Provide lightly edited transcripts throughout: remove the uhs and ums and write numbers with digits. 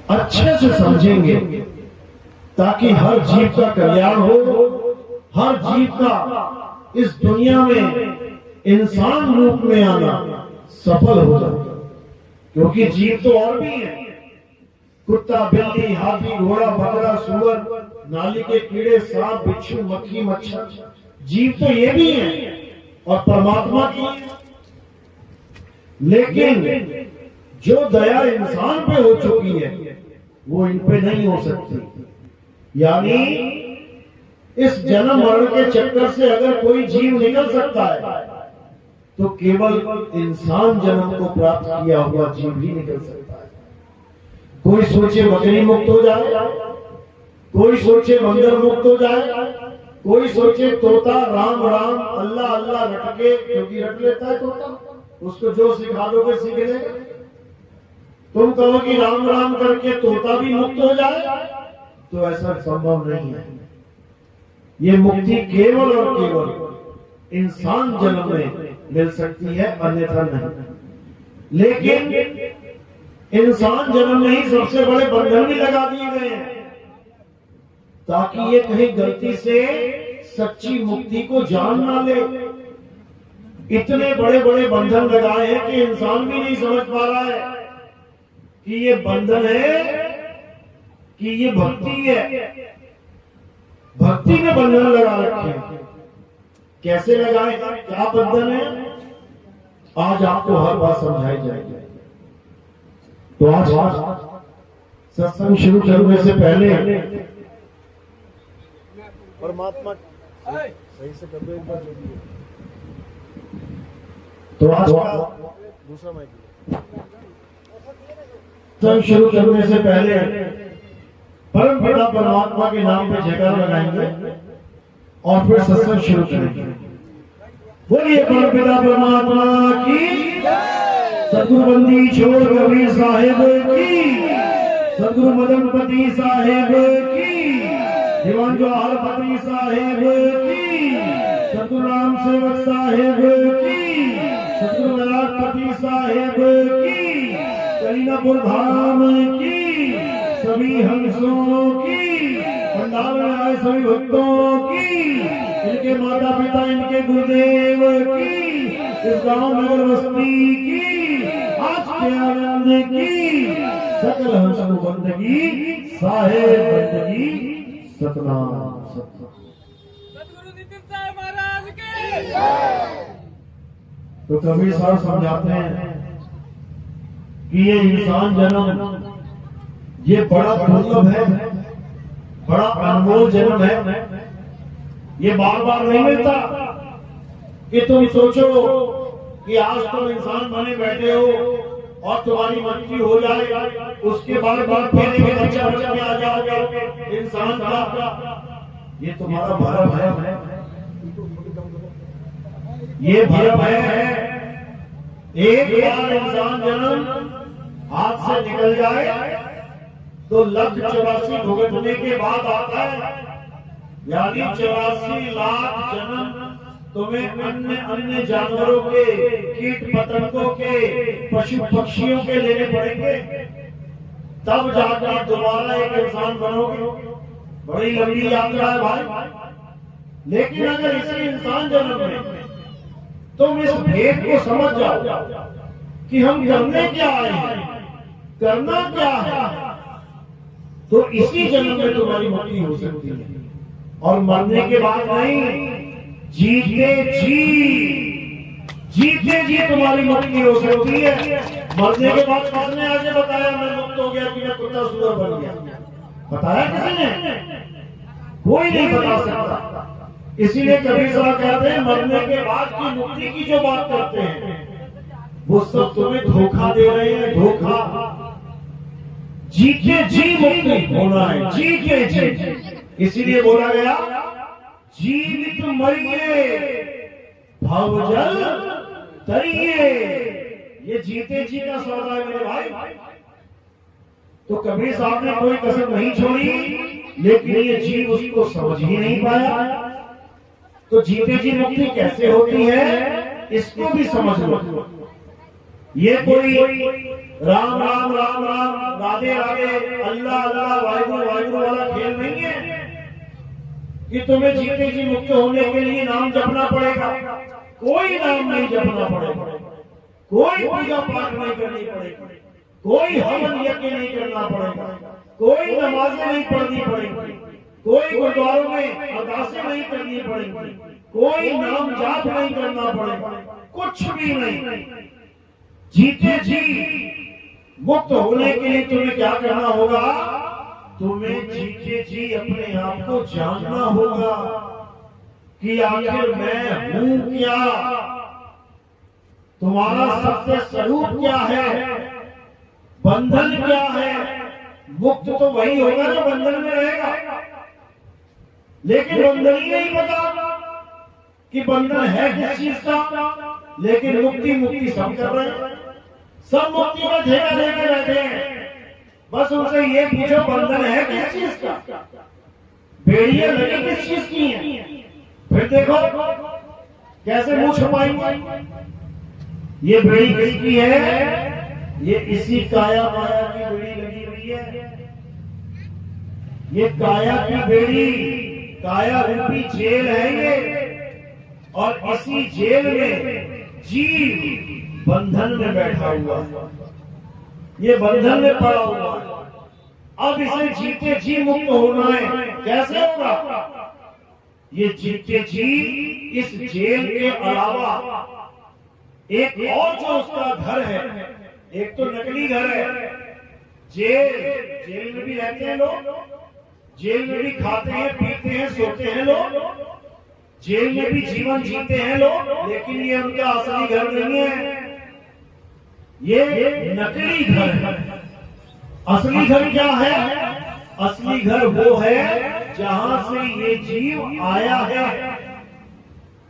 अच्छे से समझेंगे ताकि हर जीव का कल्याण हो, हर जीव का इस दुनिया में इंसान रूप में आना सफल हो जाए। क्योंकि जीव तो और भी हैं, कुत्ता, बिल्ली, हाथी, घोड़ा, बकरा, सुअर, नाली के कीड़े, सांप, बिच्छू, मक्खी, मच्छर, जीव तो ये भी हैं और परमात्मा की। लेकिन जो दया इंसान पे हो चुकी है वो इन पे नहीं हो सकती। यानी इस जन्म मरण के चक्कर से अगर कोई जीव निकल सकता है तो केवल इंसान जन्म को प्राप्त किया हुआ जीव ही निकल सकता है। कोई सोचे बकरी मुक्त हो जाए, कोई सोचे बंदर मुक्त हो जाए, कोई सोचे तोता राम राम अल्लाह अल्लाह रट के, क्योंकि रट लेता है तोता, उसको जो सिखा दोगे सीख लेगा। तुम कहो कि राम राम करके तोता भी मुक्त हो जाए, तो ऐसा संभव नहीं है। ये मुक्ति केवल और केवल इंसान जन्म में मिल सकती है, अन्यथा नहीं। लेकिन इंसान जन्म में ही सबसे बड़े बंधन भी लगा दिए गए हैं ताकि ये कहीं गलती से सच्ची मुक्ति को जान ना ले। इतने बड़े बड़े बंधन लगाए हैं कि इंसान भी नहीं समझ पा रहा है कि ये बंधन है कि ये भक्ति है। भक्ति में बंधन लगा रखे हैं। कैसे लगाए, क्या बंधन है, आज आपको हर बात समझाई जाएगी। तो आज सत्संग शुरू करने से पहले परमात्मा सही से कर दो एक बार। तो आज दूसरा माइक सत्संग शुरू करने से पहले परम पिता परमात्मा के नाम पे जयकार लगाएंगे और फिर सत्संग शुरू करेंगे। बोलिए परम पिता परमात्मा की, सदगुरु बंदी छोड़ कबीर साहेब की, सदगुरु मदनपति साहेब की, दीवान जवाहर पत्री साहेब की, सदगुरु राम सेवक साहेब की, सदगुरु मराठपति साहेब की, कलीनापुर धाम की, सभी हंसों की, पंडाल में आए सभी भक्तों की, इनके माता पिता, इनके गुरुदेव की, इस गांव नगर बस्ती की, आज के आनंद की, सकल हंसों बंदगी साहेब बंदगी सतनाम सतनाम। सतगुरु नितिन साहब महाराज के। तो कबीर साहब समझाते हैं कि ये इंसान जन्म ये बड़ा दुर्लभ है, बड़ा अनमोल जन्म है। ये बार बार नहीं मिलता कि तुम सोचो कि आज तुम इंसान बने बैठे हो और तुम्हारी मृत्यु हो जाए, उसके बाद फेरे के बच्चा में आ जाओगे इंसान का। ये तुम्हारा भरम है, ये भरम है। एक बार इंसान जन्म हाथ से निकल जाए तो लक्ष्य 84 भुगतने के बाद आता है। यानी 84 लाख जन्म तुम्हें अन्य अन्य जानवरों के, कीट पतंगों के, पशु पक्षियों के लेने पड़ेंगे, तब जाकर दोबारा एक इंसान बनोगे। बड़ी लंबी यात्रा है भाई। लेकिन अगर इसी इंसान जन्म में तुम इस भेद को समझ जाओ कि हम करने क्या आए हैं, करना क्या है, तो इसी जन्म में तुम्हारी मुक्ति हो सकती है। और मरने के बाद नहीं, जीते जी तुम्हारी मुक्ति हो सकती है। मरने के बाद किसने आगे बताया मैं मुक्त हो गया कि मैं कुत्ता सुअर बन गया? बताया किसी ने? कोई नहीं बता सकता। इसीलिए कबीर साहब कहते हैं मरने के बाद की मुक्ति की जो बात करते हैं वो सब तुम्हें धोखा दे रहे हैं, धोखा। जीते जी मुक्ति होना है, जीते जी। इसीलिए बोला गया जीवित मरिए भवजल तरिए। ये जीते जी का सौदा है मेरे भाई। तो कबीर साहब ने कोई कसर नहीं छोड़ी, लेकिन ये जीव उसको समझ ही नहीं पाया। तो जीते जी मुक्ति कैसे होती है इसको भी समझ लो। ये कोई राम राम राम राम राधे राधे अल्लाह अल्लाह वाहिगुरु वाहिगुरु वाला खेल नहीं है कि तुम्हें जीते जी मुक्त होने के लिए नाम जपना पड़ेगा। कोई नाम नहीं जपना पड़ेगा, कोई पूजा पाठ नहीं करनी पड़ेगी, कोई हवन यज्ञ नहीं करना पड़ेगा, कोई नमाजें नहीं पढ़नी पड़ेगी, कोई गुरुद्वारों में अरदासें नहीं करनी पड़ेगी, कोई नाम जाप नहीं करना पड़ेगा, कुछ भी नहीं। जीते जी मुक्त होने के लिए तुम्हें क्या करना होगा? तुम्हें जीते जी अपने आप को जानना होगा कि आखिर मैं हूं क्या, तुम्हारा सत्य स्वरूप क्या है, बंधन क्या है। मुक्त तो वही होगा जो बंधन में रहेगा, लेकिन बंधन ही नहीं पता कि बंधन है किस चीज का। लेकिन मुक्ति मुक्ति सब कर रहे हैं, सब मुक्ति में ठेका लेके बैठे हैं। बस उनसे ये पूछो बंधन है किस चीज का, बेड़ियां लगी किस चीज की हैं, फिर देखो कैसे मुंह छुपाएंगे। ये बेड़ी किसकी है? ये इसी काया माया की बेड़ी लगी हुई है। ये काया की बेड़ी, काया रूपी जेल है ये, और इसी जेल में जीव बंधन में बैठा हुआ है, ये बंधन में पड़ा हुआ है। अब इसे जीते जी मुक्त होना है। कैसे होगा? ये जीते जी इस जेल के अलावा एक और जो उसका घर है, एक तो नकली घर है, जेल में भी रहते हैं लोग, जेल में भी खाते हैं पीते हैं सोते हैं लोग, जेल में भी जीवन जीते हैं लोग, लेकिन ये उनका असली घर नहीं है, ये नकली घर है। असली घर क्या है? असली घर वो है जहां से ये जीव आया है,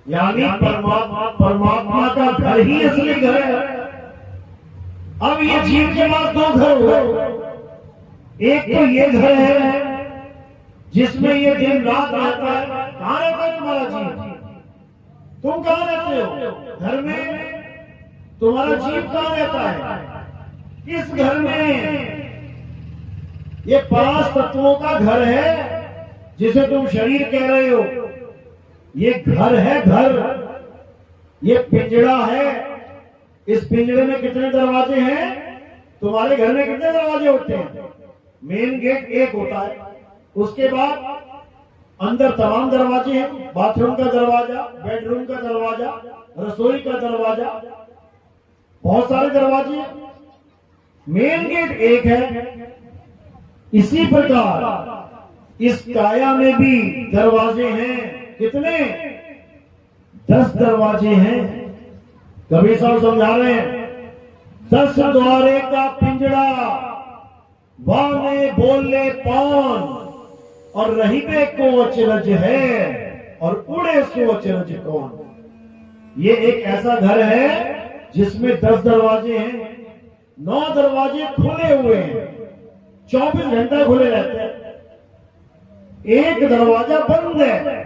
यानी परमात्मा का घर ही असली घर है। अब ये जीव के पास दो घर हो, एक तो ये घर है जिसमें ये दिन रात रहता है। कहां रहता है तुम्हारा जीव? तुम कहां रहते हो? घर में। तुम्हारा जीव कहां रहता है? इस घर में। ये 5 तत्वों का घर है जिसे तुम शरीर कह रहे हो। ये घर है, घर। ये पिंजड़ा है। इस पिंजड़े में कितने दरवाजे हैं? तुम्हारे घर में कितने दरवाजे होते हैं? मेन गेट एक होता है, उसके बाद अंदर तमाम दरवाजे हैं। बाथरूम का दरवाजा, बेडरूम का दरवाजा, रसोई का दरवाजा, बहुत सारे दरवाजे हैं। मेन गेट एक है। इसी प्रकार इस काया में भी दरवाजे हैं। कितने? 10 दरवाजे हैं। कबीर साहब समझा रहे हैं, 10 द्वारे का पिंजड़ा, वाने बोले पान, और रही बे को अचरज है, और उड़े सो अचरज कौन। ये एक ऐसा घर है जिसमें 10 दरवाजे हैं। 9 दरवाजे खुले हुए हैं, 24 घंटा खुले रहते हैं। एक दरवाजा बंद है,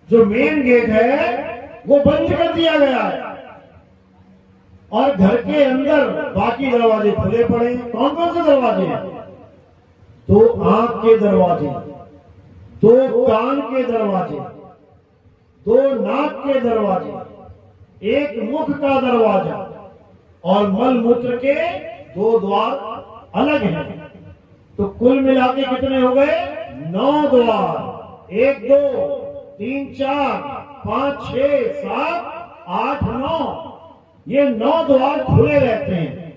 जो मेन गेट है वो बंद कर दिया गया है, और घर के अंदर बाकी दरवाजे खुले पड़े हैं। कौन कौन से दरवाजे हैं? 2 आंख के दरवाजे, 2 कान के दरवाजे, 2 नाक के दरवाजे, 1 मुख का दरवाजा, और मल मूत्र के 2 द्वार अलग हैं। तो कुल मिला के कितने हो गए? 9 द्वार। 1 2 3 4 5 6 7 8 9, ये 9 द्वार खुले रहते हैं,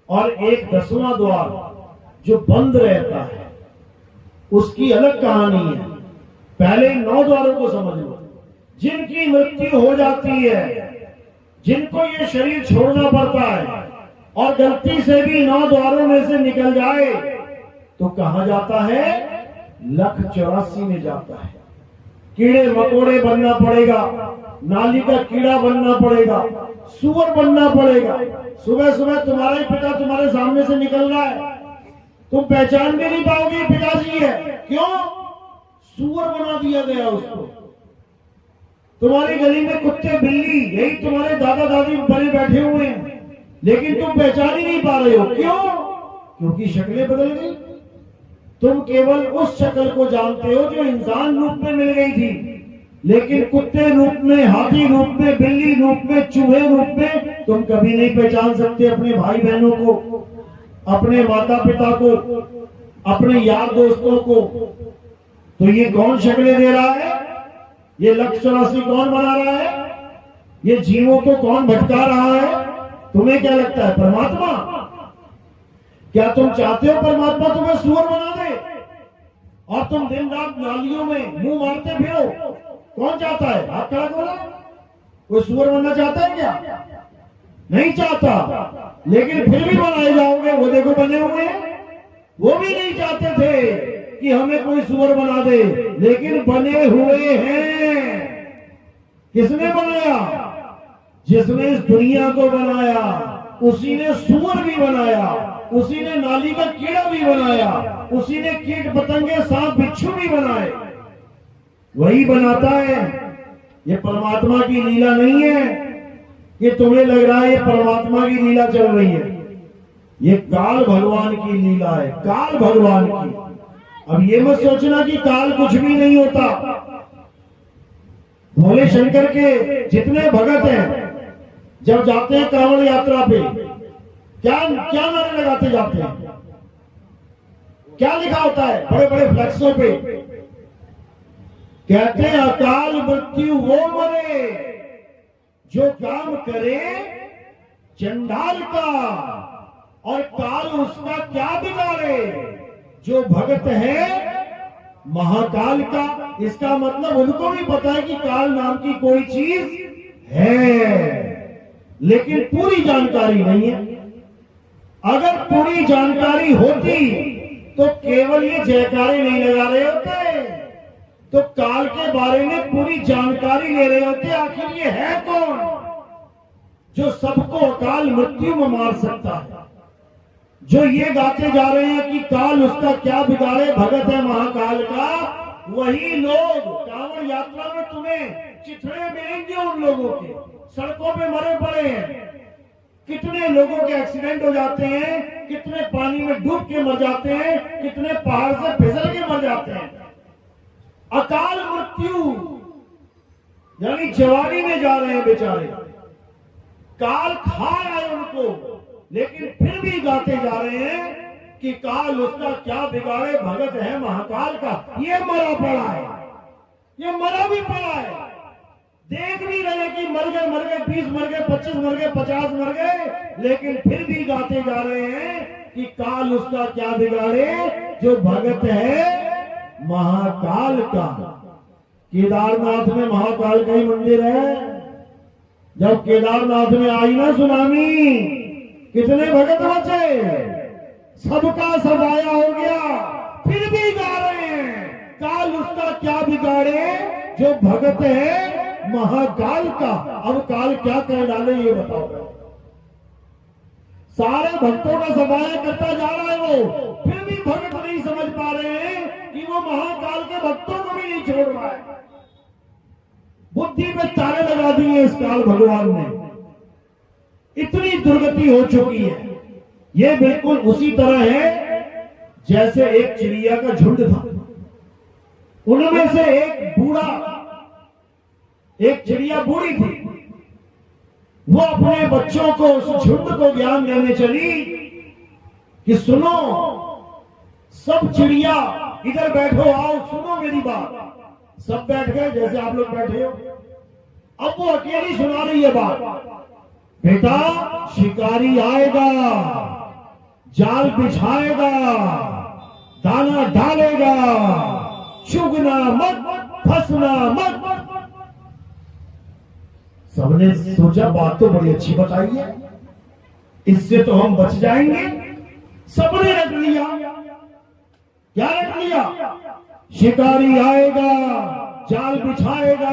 और एक 10वां द्वार जो बंद रहता है, उसकी अलग कहानी है। पहले 9 द्वारों को समझ लो। जिनकी मृत्यु हो जाती है, जिनको ये शरीर छोड़ना पड़ता है, और गलती से भी 9 द्वारों में से निकल जाए तो कहां जाता है? 1,84 में जाता है। कीड़े मकोड़े बनना पड़ेगा, नाली का कीड़ा बनना पड़ेगा, सुअर बनना पड़ेगा। सुबह सुबह तुम्हारा ही पिता तुम्हारे सामने से निकल रहा है, तुम पहचान भी नहीं पाओगे पिताजी है। क्यों? सुअर बना दिया गया उसको। तुम्हारी गली में कुत्ते बिल्ली यही तुम्हारे दादा दादी बने बैठे हुए हैं, लेकिन तुम पहचान ही नहीं पा रहे हो। क्यों? क्योंकि शक्लें बदल गई। तुम केवल उस शक्ल को जानते हो जो इंसान रूप में मिल गई थी, लेकिन कुत्ते रूप में, हाथी रूप में, बिल्ली रूप में, चूहे रूप में तुम कभी नहीं पहचान सकते अपने भाई बहनों को, अपने माता पिता को, अपने यार दोस्तों को। तो ये कौन शक्लें दे रहा है? ये लक्ष्य राशि कौन बना रहा है? ये जीवों को कौन भटका रहा है? तुम्हें क्या लगता है? परमात्मा? क्या तुम चाहते हो परमात्मा तुम्हें सुअर बना दे और तुम दिन रात नालियों में मुंह मारते फिरो? कौन चाहता है? हाथ खड़ा करो। कोई सुअर बनना चाहता है क्या? नहीं चाहता, लेकिन फिर भी बनाए जाओगे। वो देखो बने हुए हैं। वो भी नहीं चाहते थे कि हमें कोई सुअर बना दे, लेकिन बने हुए हैं। किसने बनाया? जिसने इस दुनिया को बनाया उसी ने सुअर भी बनाया, उसी ने नाली का कीड़ा भी बनाया, उसी ने कीट पतंगे सांप बिच्छू भी बनाए। वही बनाता है। ये परमात्मा की लीला नहीं है कि तुम्हें लग रहा है ये परमात्मा की लीला चल रही है। ये काल भगवान की लीला है, काल भगवान की। अब ये मत सोचना कि काल कुछ भी नहीं होता। भोले शंकर के जितने भगत हैं जब जाते हैं कांवड़ यात्रा पे, क्या क्या नारे लगाते जाते हैं? क्या लिखा होता है बड़े बड़े फ्लैक्सों पे? कहते हैं अकाल मृत्यु वो मरे जो काम करे चंडाल का, और काल उसका क्या बिगाड़े जो भगत है महाकाल का। इसका मतलब उनको भी पता है कि काल नाम की कोई चीज है, लेकिन पूरी जानकारी नहीं है। अगर पूरी जानकारी होती तो केवल ये जयकारे नहीं लगा रहे होते, तो काल के बारे में पूरी जानकारी ले रहे होते। आखिर ये है कौन जो सबको अकाल मृत्यु में मार सकता है? जो ये गाते जा रहे हैं कि काल उसका क्या बिगाड़े, भगत है महाकाल का, वही लोग कांवड़ यात्रा में तुम्हें चिथड़े मिलेंगे उन लोगों के। सड़कों पे मरे पड़े हैं। कितने लोगों के एक्सीडेंट हो जाते हैं, कितने पानी में डूब के मर जाते हैं, कितने पहाड़ से फिसल के मर जाते हैं। अकाल मृत्यु यानी जवानी में जा रहे हैं बेचारे, काल खा रहा है उनको, लेकिन फिर भी गाते जा रहे हैं कि काल उसका क्या बिगाड़े, भगत है महाकाल का। ये मरा पड़ा है, ये मरा भी पड़ा है। देख भी रहे कि मर गए 20 मर गए, 25 मर गए, 50 मर गए, लेकिन फिर भी गाते जा रहे हैं कि काल उसका क्या बिगाड़े जो भगत है महाकाल का। केदारनाथ में महाकाल का ही मंदिर है। जब केदारनाथ में आई ना सुनामी, कितने भगत बचे? सबका सफाया हो गया। फिर भी गा रहे हैं काल उसका क्या बिगाड़े जो भगत है महाकाल का। अब काल क्या कर डाले ये बताओ। सारे भक्तों का सफाया करता जा रहा है वो, फिर भी भक्त नहीं समझ पा रहे हैं कि वो महाकाल के भक्तों को भी नहीं छोड़ रहा है। बुद्धि में तारे लगा दिए इस काल भगवान ने। इतनी दुर्गति हो चुकी है। ये बिल्कुल उसी तरह है जैसे एक चिड़िया का झुंड था। उनमें से एक चिड़िया बूढ़ी थी। वो अपने बच्चों को, उस झुंड को ज्ञान देने चली कि सुनो सब चिड़िया, इधर बैठो, आओ सुनो मेरी बात। सब बैठ गए जैसे आप लोग बैठे हो। अब वो अकेली सुना रही है बात। बेटा शिकारी आएगा, जाल बिछाएगा, दाना डालेगा, चुगना मत, फंसना मत। सबने सोचा बात तो बड़ी अच्छी बताई है, इससे तो हम बच जाएंगे। सबने रख लिया। क्या रख लिया? शिकारी आएगा, जाल बिछाएगा,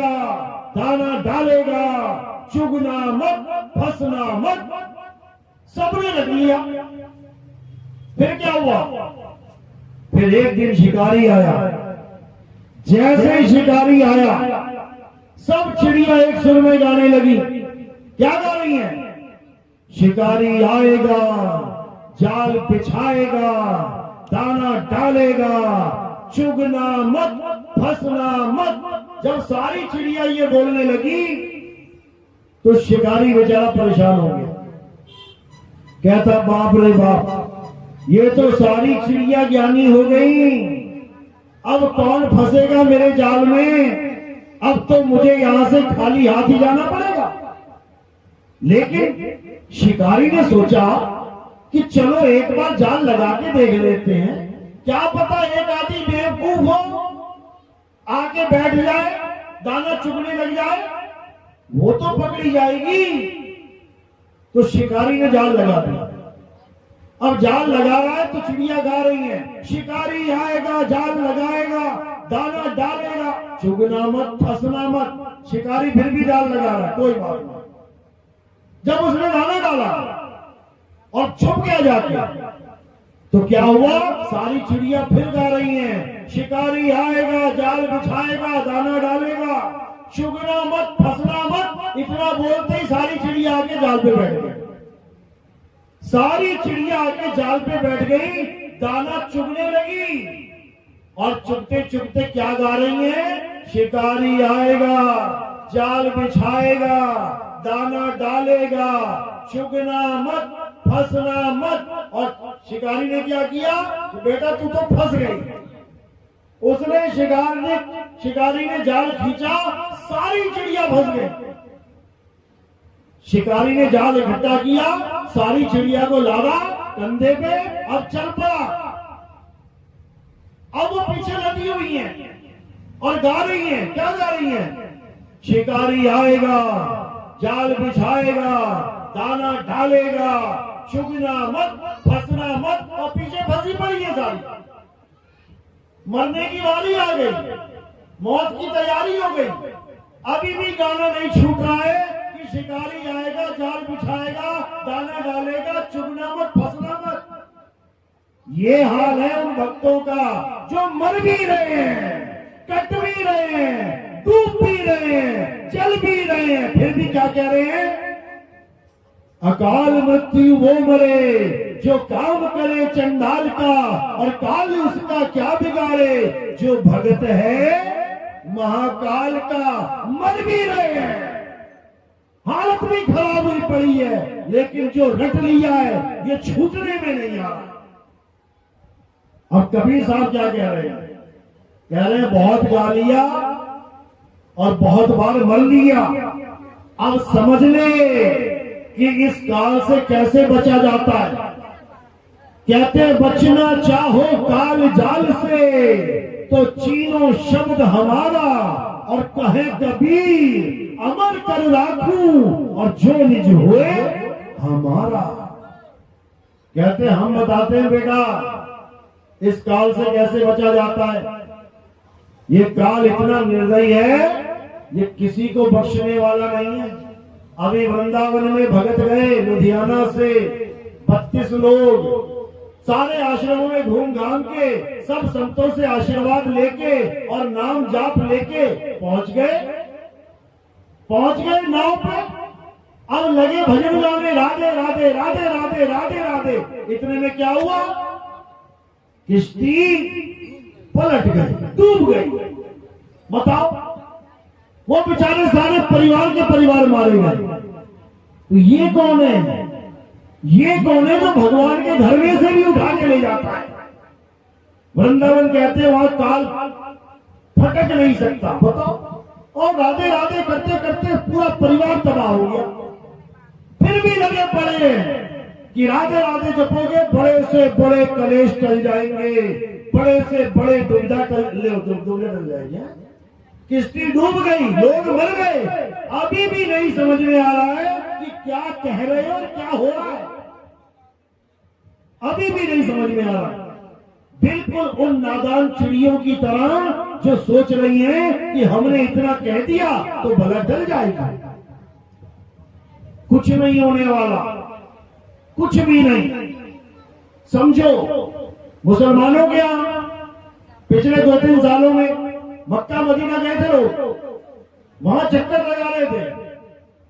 दाना डालेगा, चुगना मत, फंसना मत। सबने रख लिया। फिर क्या हुआ? फिर एक दिन शिकारी आया। जैसे ही शिकारी आया, सब चिड़िया एक सुर में गाने लगी। क्या गा रही हैं? शिकारी आएगा, जाल बिछाएगा, दाना डालेगा, चुगना मत, फंसना मत। जब सारी चिड़िया ये बोलने लगी तो शिकारी बेचारा परेशान हो गया। कहता बाप रे बाप, ये तो सारी चिड़िया ज्ञानी हो गई, अब कौन फंसेगा मेरे जाल में? अब तो मुझे यहां से खाली हाथ ही जाना पड़ेगा। लेकिन शिकारी ने सोचा कि चलो एक बार जाल लगा के देख लेते हैं, क्या पता एक आदमी बेवकूफ हो आके बैठ जाए, दाना चुगने लग जाए, वो तो पकड़ी जाएगी। तो शिकारी ने जाल लगा दिया। अब जाल लगा रहा है तो चिड़िया गा रही है, शिकारी आएगा, जाल लगाएगा, दाना डालेगा, चुगना मत, फंसना मत। शिकारी फिर भी जाल लगा रहा है, कोई बात नहीं। जब उसने दाना डाला और छुप गया जाके, तो क्या हुआ? सारी चिड़िया फिर गा रही हैं, शिकारी आएगा, जाल बिछाएगा, दाना डालेगा, चुगना मत, फंसना मत। इतना बोलते ही सारी चिड़िया आके जाल पे बैठ गई। सारी चिड़िया आके जाल पे बैठ गई, दाना चुगने लगी और चुगते चुगते क्या गा रही हैं? शिकारी आएगा, जाल बिछाएगा, दाना डालेगा, चुगना मत, फंसना मत। और शिकारी ने क्या किया? बेटा तू तो फंस गई। उसने शिकारी ने जाल खींचा, सारी चिड़िया फंस गई। शिकारी ने जाल इकट्ठा किया, सारी चिड़िया को लादा कंधे पे, अब चल पड़ा। अब वो पीछे लगी हुई हैं और गा रही हैं। क्या गा रही हैं? शिकारी आएगा, जाल बिछाएगा, दाना डालेगा, चुगना मत, फंसना मत। और पीछे फंसी पड़ी है सारी। मरने की बारी आ गई, मौत की तैयारी हो गई। अभी भी गाना नहीं छूट रहा है कि शिकारी आएगा, जाल बिछाएगा, दाना डालेगा, चुगना मत, फंसना मत। ये हाल है उन भक्तों का जो मर भी रहे हैं, कट भी रहे हैं, डूब भी रहे हैं, चल भी रहे हैं, फिर भी क्या कह रहे हैं? अकाल मृत्यु वो मरे जो काम करे चंडाल का, और काल उसका क्या बिगाड़े जो भगत है महाकाल का। मर भी रहे हैं, हालत भी खराब हुई पड़ी है, लेकिन जो रट लिया है ये छूटने में नहीं आ रहा। अब कबीर साहब क्या कह रहे हैं? कह रहे हैं बहुत गा लिया और बहुत बार मर लिया, अब समझ ले कि इस काल से कैसे बचा जाता है। कहते बचना चाहो काल जाल से तो चीनो शब्द हमारा, और कहे कबीर अमर कर राखूं और जो निज हुए हमारा। कहते हम बताते हैं बेटा इस काल से कैसे बचा जाता है। ये काल इतना निर्दयी है, ये किसी को बख्शने वाला नहीं है। अभी वृंदावन में भगत गए लुधियाना से 32 लोग, सारे आश्रमों में घूम घाम के सब संतों से आशीर्वाद लेके और नाम जाप लेके पहुंच गए नाव पे। अब लगे भजन गाने, राधे राधे राधे राधे राधे राधे। इतने में क्या हुआ? किश्ती पलट गई, डूब गई। बताओ, वो बेचारे सारे परिवार के परिवार मारे गए। तो ये कौन है? ये कौन है जो भगवान के घर में से भी उठा के ले जाता है? वृंदावन कहते हैं वहां काल फटक नहीं सकता। बताओ, और राधे राधे करते करते पूरा परिवार तबाह हो गया। फिर भी लगे पड़े कि राधे राधे जपोगे बड़े से बड़े कलेश टल जाएंगे, बड़े से बड़े दुविधा टल जाएंगे। किश्ती डूब गई, लोग मर गए, अभी भी नहीं समझ में आ रहा है कि क्या कह रहे हो और क्या हो रहा है। अभी भी नहीं समझ में आ रहा है। बिल्कुल उन नादान चिड़ियों की तरह जो सोच रही हैं कि हमने इतना कह दिया तो भला डर जाएगा। कुछ नहीं होने वाला, कुछ भी नहीं। समझो, मुसलमानों के यहां पिछले 2-3 सालों में मक्का मदीना गए थे लोग, वहां चक्कर लगा रहे थे,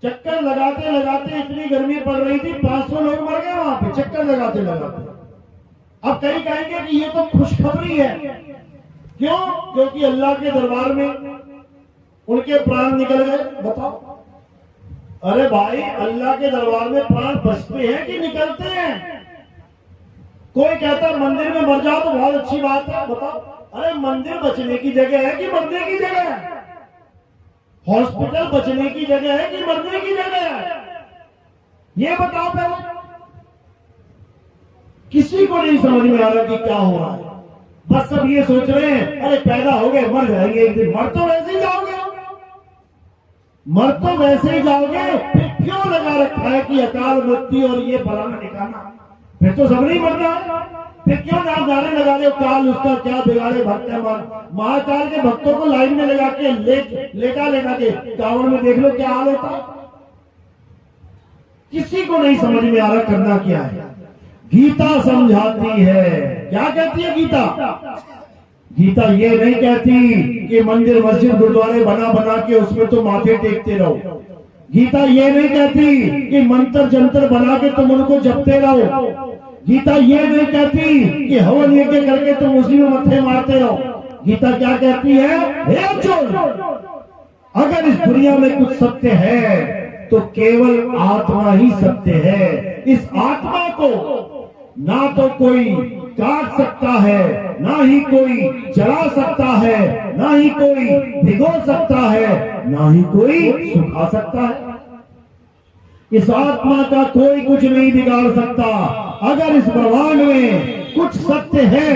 चक्कर लगाते लगाते इतनी गर्मी पड़ रही थी, 500 लोग मर गए वहां पे चक्कर लगाते लगाते। अब कई कहेंगे कि ये तो खुशखबरी है। क्यों? क्योंकि अल्लाह के दरबार में उनके प्राण निकल गए। बताओ, अरे भाई, अल्लाह के दरबार में प्राण बचते हैं कि निकलते हैं? कोई कहता है मंदिर में मर जाओ तो बहुत अच्छी बात है। बताओ, अरे मंदिर बचने की जगह है कि मरने की जगह है? हॉस्पिटल बचने की जगह है कि मरने की जगह है? ये बताओ पहले। किसी को नहीं समझ में आ रहा कि क्या हो रहा है। बस सब ये सोच रहे हैं, अरे पैदा हो गए मर जाएंगे एक दिन। मर तो वैसे ही जाओगे, मर तो वैसे ही जाओगे। फिर क्यों लगा रखा है कि अकाल मृत्यु और ये फलाना निकालना? फिर तो सब नहीं मरना। फिर क्यों नारे लगा रहे हो काल उसका क्या बिगाड़े भक्त है? महाकाल के भक्तों को लाइन में लगा के लेटा के कांवड़ में देख लो क्या हाल होता है। किसी को नहीं समझ में आ रहा करना क्या है। गीता समझाती है, क्या कहती है गीता? गीता ये नहीं कहती कि मंदिर मस्जिद गुरुद्वारे बना बना के उसमें तो माथे टेकते रहो। गीता ये नहीं कहती कि मंत्र जंतर बना के तुम उनको जपते रहो। गीता ये नहीं कहती कि हवन यज्ञ करके तुम उसी में मत्थे मारते रहो। गीता क्या कहती है? हे अर्जुन, अगर इस दुनिया में कुछ सत्य है तो केवल आत्मा ही सत्य है। इस आत्मा को ना तो कोई काट सकता है, ना ही कोई जला सकता है, ना ही कोई भिगो सकता है, ना ही कोई सुखा सकता है। इस आत्मा का कोई कुछ नहीं बिगाड़ सकता। अगर इस ब्रह्मांड में कुछ सत्य है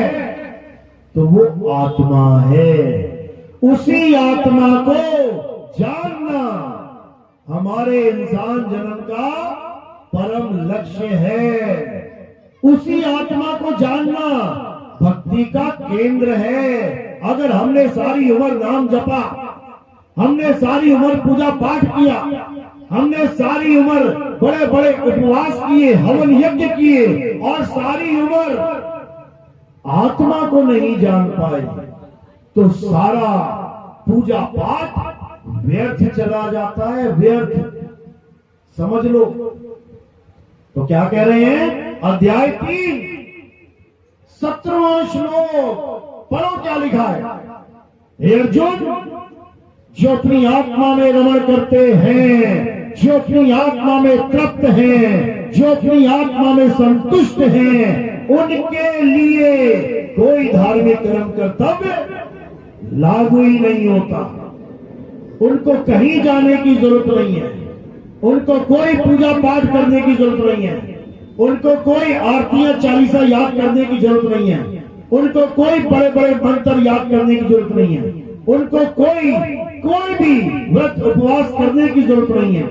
तो वो आत्मा है। उसी आत्मा को जानना हमारे इंसान जन्म का परम लक्ष्य है। उसी आत्मा को जानना भक्ति का केंद्र है। अगर हमने सारी उम्र नाम जपा, हमने सारी उम्र पूजा पाठ किया, हमने सारी उम्र बड़े बड़े उपवास किए, हवन यज्ञ किए और सारी उम्र आत्मा को नहीं जान पाए तो सारा पूजा पाठ व्यर्थ चला जाता है, व्यर्थ। समझ लो। तो क्या कह रहे हैं? अध्याय 3 17वां श्लोक पढ़ो, क्या लिखा है? हे अर्जुन, जो अपनी आत्मा में रमण करते हैं, जो अपनी आत्मा में तृप्त हैं, जो अपनी आत्मा में संतुष्ट हैं, उनके लिए कोई धार्मिक कर्म कर्तव्य लागू ही नहीं होता। उनको कहीं जाने की जरूरत नहीं है, उनको कोई पूजा पाठ करने की जरूरत नहीं है, उनको कोई आरतियां चालीसा याद करने की जरूरत नहीं है, उनको कोई बड़े बड़े मंत्र याद करने की जरूरत नहीं है, उनको कोई भी व्रत उपवास करने की जरूरत नहीं है,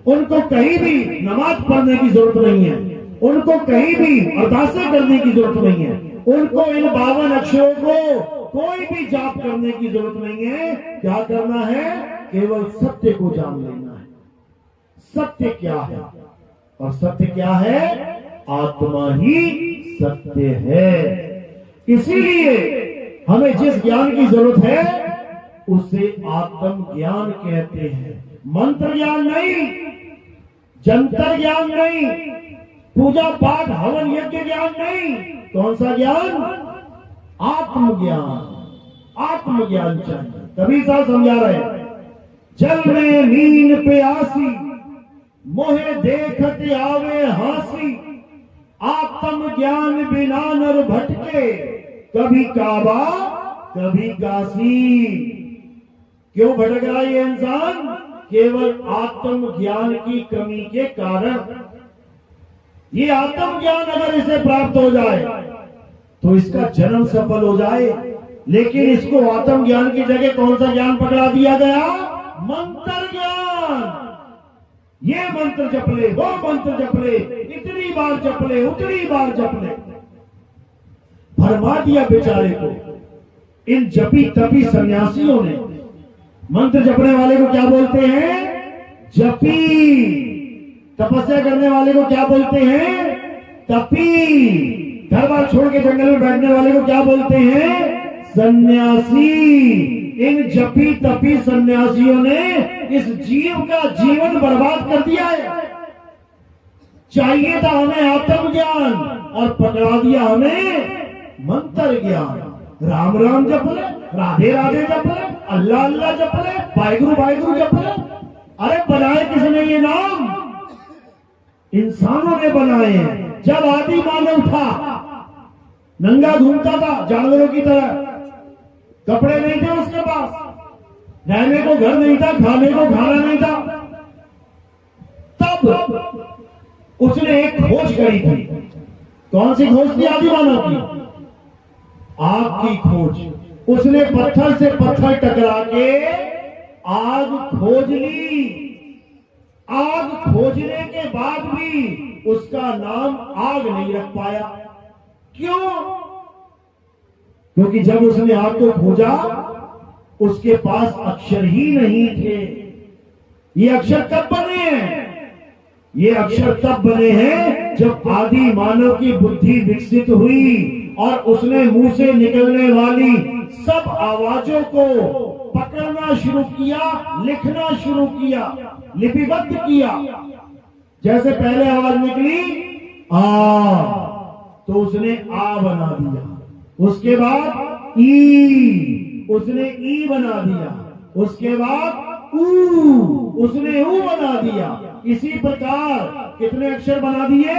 उनको कहीं भी नमाज पढ़ने की जरूरत नहीं है, उनको कहीं भी अरदासें करने की जरूरत नहीं है, उनको इन 52 अक्षरों को कोई भी जाप करने की जरूरत नहीं है। क्या करना है? केवल सत्य को जान लेना है। सत्य क्या है? और सत्य क्या है? आत्मा ही सत्य है। इसीलिए हमें जिस ज्ञान की जरूरत है उसे आत्म ज्ञान कहते हैं। मंत्र ज्ञान नहीं, जंतर ज्ञान नहीं, पूजा पाठ हवन यज्ञ ज्ञान नहीं। कौन सा ज्ञान? आत्मज्ञान। आत्मज्ञान चाहिए। कबीर साहब समझा रहे हैं, जल में नींद पे आसी, मोहे देखत आवे हासी, आत्म ज्ञान बिना नर भटके, कभी काबा कभी काशी। क्यों भटक रहा है ये इंसान? केवल आत्म ज्ञान की कमी के कारण। ये आत्म ज्ञान अगर इसे प्राप्त हो जाए तो इसका जन्म सफल हो जाए। लेकिन इसको आत्म ज्ञान की जगह कौन सा ज्ञान पकड़ा दिया गया? मंत्र ज्ञान। ये मंत्र जप ले, वो मंत्र जप ले, इतनी बार जप ले, उतनी बार जप ले। भरमा दिया बेचारे को इन जपी तपी सन्यासियों ने। मंत्र जपने वाले को क्या बोलते हैं? जपी। तपस्या करने वाले को क्या बोलते हैं? तपी। घर बार छोड़ के जंगल में बैठने वाले को क्या बोलते हैं? सन्यासी। इन जपी तपी सन्यासियों ने इस जीव का जीवन बर्बाद कर दिया है। चाहिए था हमें आत्म ज्ञान और पकड़ा दिया हमें मंत्र ज्ञान। राम राम जप ले, राधे राधे जप ले, अल्लाह अल्लाह जप ले, वाहिगुरु वाहिगुरु जप ले। अरे बनाए किसने ये नाम? इंसानों ने बनाए हैं। जब आदि मानव था, नंगा घूमता था जानवरों की तरह, कपड़े नहीं थे उसके पास, रहने को घर नहीं था, खाने को खाना नहीं था, तब उसने एक खोज करी थी। कौन सी खोज थी आदि मानव की? आग की खोज। उसने पत्थर से पत्थर टकरा के आग खोज ली। आग खोजने के बाद भी उसका नाम आग नहीं रख पाया। क्यों? क्योंकि जब उसने आग को खोजा उसके पास अक्षर ही नहीं थे। ये अक्षर कब बने हैं? ये अक्षर तब बने हैं जब आदि मानव की बुद्धि विकसित हुई और उसने मुंह से निकलने वाली सब आवाजों को पकड़ना शुरू किया, लिखना शुरू किया, लिपिबद्ध किया। जैसे पहले आवाज निकली आ, तो उसने आ बना दिया। उसके बाद ई, उसने ई बना दिया। उसके बाद ऊ, उसने ऊ बना दिया। इसी प्रकार कितने अक्षर बना दिए?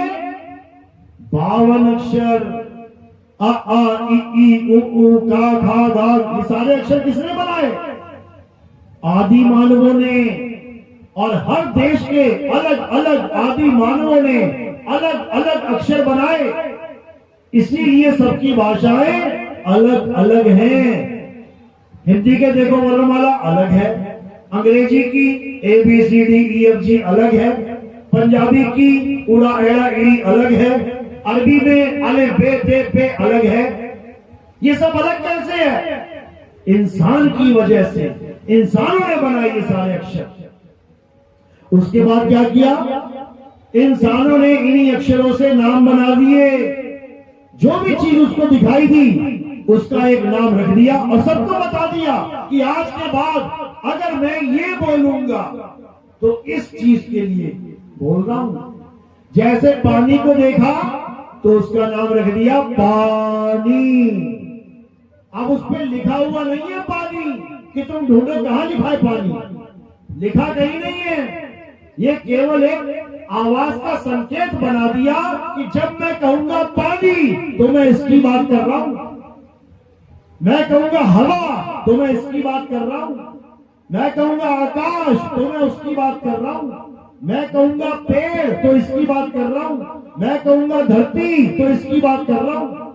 52 अक्षर। अ आ इ ई उ ऊ का खा गा, ये सारे अक्षर किसने बनाए? आदि मानवों ने। और हर देश के अलग अलग आदि मानवों ने अलग अलग अक्षर बनाए। इसीलिए सबकी भाषाएं अलग अलग हैं। हिंदी के देखो वर्णमाला अलग है, अंग्रेजी की ABCDEFG अलग है, पंजाबी की उड़ा एड़ा ईड़ी अलग है, अरबी में अलिफ बे ते पे अलग है। ये सब अलग कैसे है? इंसान की वजह से। इंसानों ने बनाए ये सारे अक्षर। उसके बाद क्या किया? इंसानों ने इन्हीं अक्षरों से नाम बना दिए। जो भी चीज उसको दिखाई दी उसका एक नाम रख दिया और सबको बता दिया कि आज के बाद अगर मैं ये बोलूंगा तो इस चीज के लिए बोल रहा हूं। जैसे पानी को देखा तो उसका नाम रख दिया पानी। अब उस पर लिखा हुआ नहीं है पानी कि तुम ढूंढो कहां लिखा है पानी, लिखा कहीं नहीं है। ये केवल एक आवाज का संकेत बना दिया कि जब मैं कहूंगा पानी तो मैं इसकी बात कर रहा हूं, मैं कहूंगा हवा तो मैं इसकी बात कर रहा हूं, मैं कहूंगा आकाश तो मैं उसकी बात कर रहा हूं, मैं कहूंगा पेड़ तो इसकी बात कर रहा हूं, मैं कहूंगा धरती तो इसकी बात कर रहा हूं।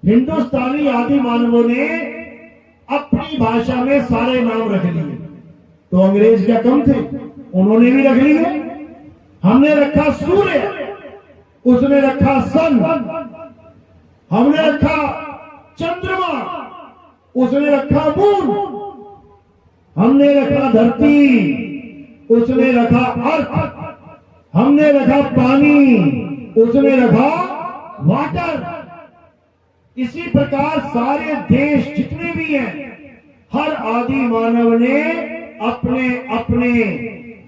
हिंदुस्तानी आदि मानवों ने अपनी भाषा में सारे नाम रख लिए। तो अंग्रेज क्या कम थे? उन्होंने भी रख लिए। हमने रखा सूर्य, उसने रखा सन, हमने रखा चंद्रमा, उसने रखा मून, हमने रखा धरती, उसने रखा अर्थ, हमने रखा पानी, उसने रखा वाटर। इसी प्रकार सारे देश जितने भी हैं, हर आदि मानव ने अपने अपने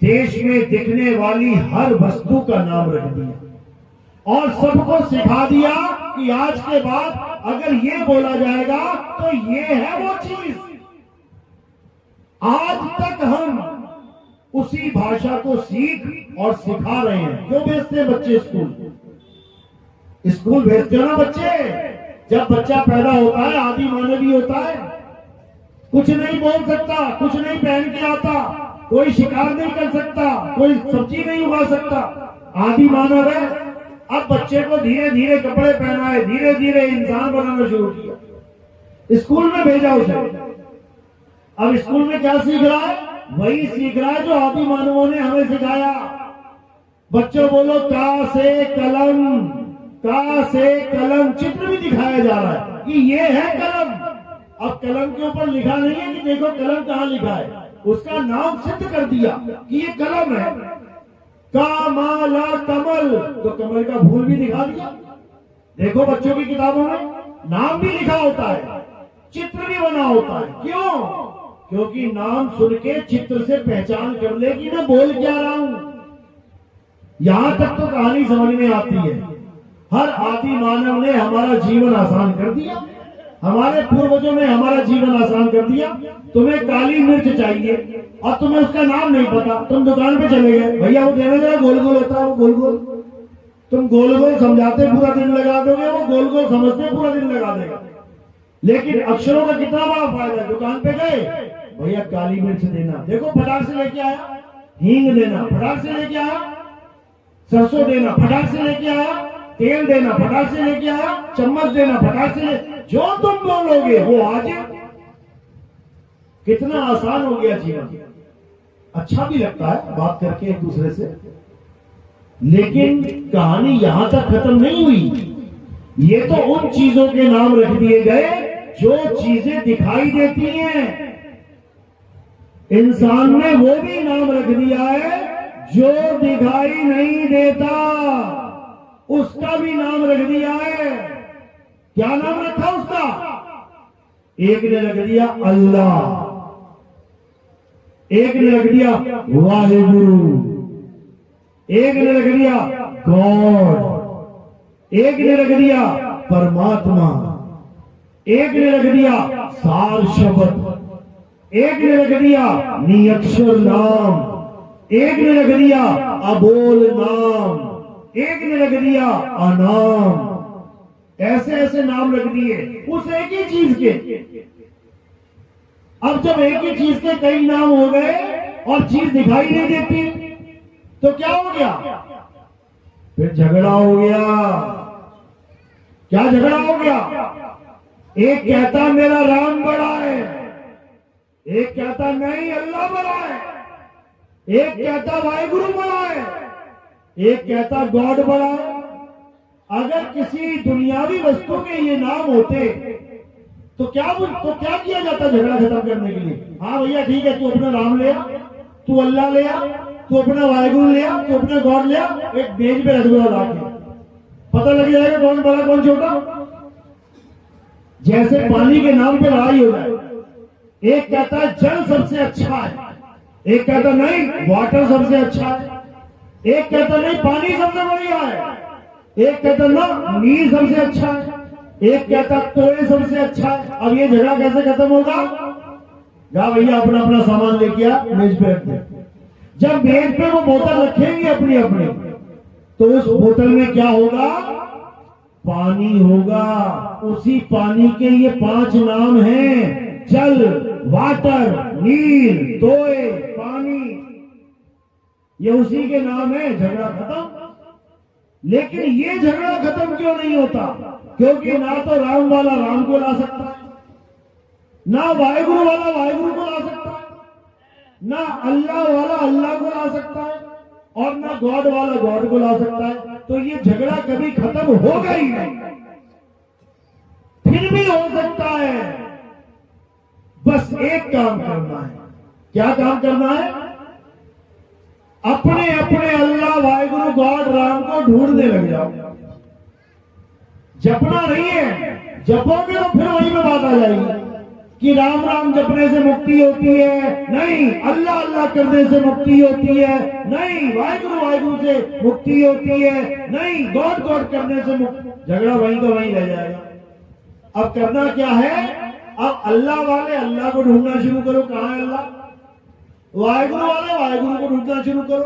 देश में दिखने वाली हर वस्तु का नाम रख दिया और सबको सिखा दिया कि आज के बाद अगर ये बोला जाएगा तो ये है वो चीज। आज तक हम उसी भाषा को सीख और सिखा रहे हैं। क्यों भेजते हैं बच्चे स्कूल? स्कूल भेजते हो ना बच्चे। जब बच्चा पैदा होता है आदि मानवी होता है, कुछ नहीं बोल सकता, कुछ नहीं पहन के आता, कोई शिकार नहीं कर सकता, कोई सब्जी नहीं उगा सकता, आदि मानव है। अब बच्चे को धीरे धीरे कपड़े पहनाए, धीरे धीरे इंसान बनाना शुरू किया, स्कूल में भेजा उसे। अब स्कूल में क्या सीख रहा है? वही सीख रहा है जो आदि मानवों ने हमें सिखाया। बच्चों बोलो का से कलम, का से कलम, चित्र भी दिखाया जा रहा है कि ये है कलम। अब कलम के ऊपर लिखा नहीं है कि देखो कलम कहां लिखा है, उसका नाम सिद्ध कर दिया कि ये कलम है। कामाला कमल, तो कमल का फूल भी दिखा दिया। देखो बच्चों की किताबों में नाम भी लिखा होता है, चित्र भी बना होता है। क्यों? क्योंकि नाम सुन के चित्र से पहचान कर ले कि मैं बोल क्या रहा हूं। यहां तक तो कहानी समझ में आती है। हर आदि मानव ने हमारा जीवन आसान कर दिया, हमारे पूर्वजों ने हमारा जीवन आसान कर दिया। तुम्हें काली मिर्च चाहिए और तुम्हें उसका नाम नहीं पता, तुम दुकान पे चले गए, भैया वो देना जरा गोल गोल होता है, वो गोल गोल। तुम गोल गोल समझाते पूरा दिन लगा दोगे, वो गोल गोल समझते पूरा दिन लगा देगा। लेकिन अक्षरों का कितना बड़ा फायदा है। दुकान पे गए, भैया काली मिर्च देना, देखो फटाक से लेके आया। हींग देना, फटाक से लेके आया। सरसों देना, फटाक से लेके आया। तेल देना, फटाक से लेके आया। चम्मच देना, फटाक से जो तुम बोलोगे वो आज। कितना आसान हो गया जीवन। अच्छा भी लगता है बात करके एक दूसरे से, लेकिन कहानी यहां तक खत्म नहीं हुई। ये तो उन चीजों के नाम रख दिए गए जो चीजें दिखाई देती हैं। इंसान ने वो भी नाम रख दिया है जो दिखाई नहीं देता, उसका भी नाम रख दिया है। क्या नाम रखा उसका? एक ने रख दिया अल्लाह, एक ने रख दिया वाहिगुरु, एक ने रख दिया गॉड, एक ने रख दिया परमात्मा, एक ने रख दिया सार शब्द, एक ने रख दिया नियक्षर नाम, एक ने रख दिया अबोल नाम, एक ने रख दिया अनाम। ऐसे ऐसे नाम रख दिए उस एक ही चीज के। अब जब एक ही चीज के कई नाम हो गए और चीज दिखाई नहीं देती तो क्या हो गया? फिर झगड़ा हो गया। क्या झगड़ा हो गया? एक कहता मेरा राम बड़ा है, एक कहता नहीं अल्लाह बड़ा है, एक कहता वाहिगुरु बड़ा है, एक कहता गॉड बड़ा है। अगर किसी दुनियावी वस्तु के ये नाम होते तो क्या किया जाता झगड़ा खत्म करने के लिए? हाँ भैया ठीक है, तू अपना राम ले आ, तू अल्लाह ले आ, तू अपना वाहिगुरु ले आ, तू अपना गॉड ले आ, एक बेंच पे रख दो लाके, पता लग जाएगा कौन बड़ा कौन छोटा। जैसे पानी के नाम पे लड़ाई हो जाए, एक कहता है जल सबसे अच्छा है, एक कहता नहीं वाटर सबसे अच्छा है, एक कहता नहीं पानी सबसे बढ़िया है, एक कहता ना नीर सबसे अच्छा है, एक कहता कोयले सबसे अच्छा है। अब ये झगड़ा कैसे खत्म होगा? जा भैया अपना अपना सामान लेके आ, मेज पे रख दे। जब मेज पे वो बोतल रखेंगे अपनी अपनी, तो उस बोतल में क्या होगा? पानी होगा। उसी पानी के ये 5 नाम हैं, जल, वाटर, नीर, तोय, पानी। ये उसी के नाम है। झगड़ा खत्म। लेकिन ये झगड़ा खत्म क्यों नहीं होता? क्योंकि ना तो राम वाला राम को ला सकता है, ना वाहिगुरु वाला वाहिगुरु को ला सकता है, ना अल्लाह वाला अल्लाह को ला सकता है, और ना गॉड वाला गॉड को ला सकता है। तो ये झगड़ा कभी खत्म होगा ही नहीं। फिर भी हो सकता है, बस एक काम करना है। क्या काम करना है? अपने अपने अल्लाह वाहिगुरु गॉड राम को ढूंढने लग जाओ। जपना नहीं है, जपोगे तो फिर वहीं पे बात आ जाएगी कि राम राम जपने से मुक्ति होती है, नहीं अल्लाह अल्लाह करने से मुक्ति होती है, नहीं वाहिगुरु वाहिगुरु से मुक्ति होती है, नहीं गॉड गॉड करने से मुक्ति। झगड़ा वहीं का वहीं रह जाएगा। अब करना क्या है? अब अल्लाह वाले अल्लाह को ढूंढना शुरू करो। कहां है अल्लाह? वाहिगुरु वाले वाहिगुरु को ढूंढना शुरू करो,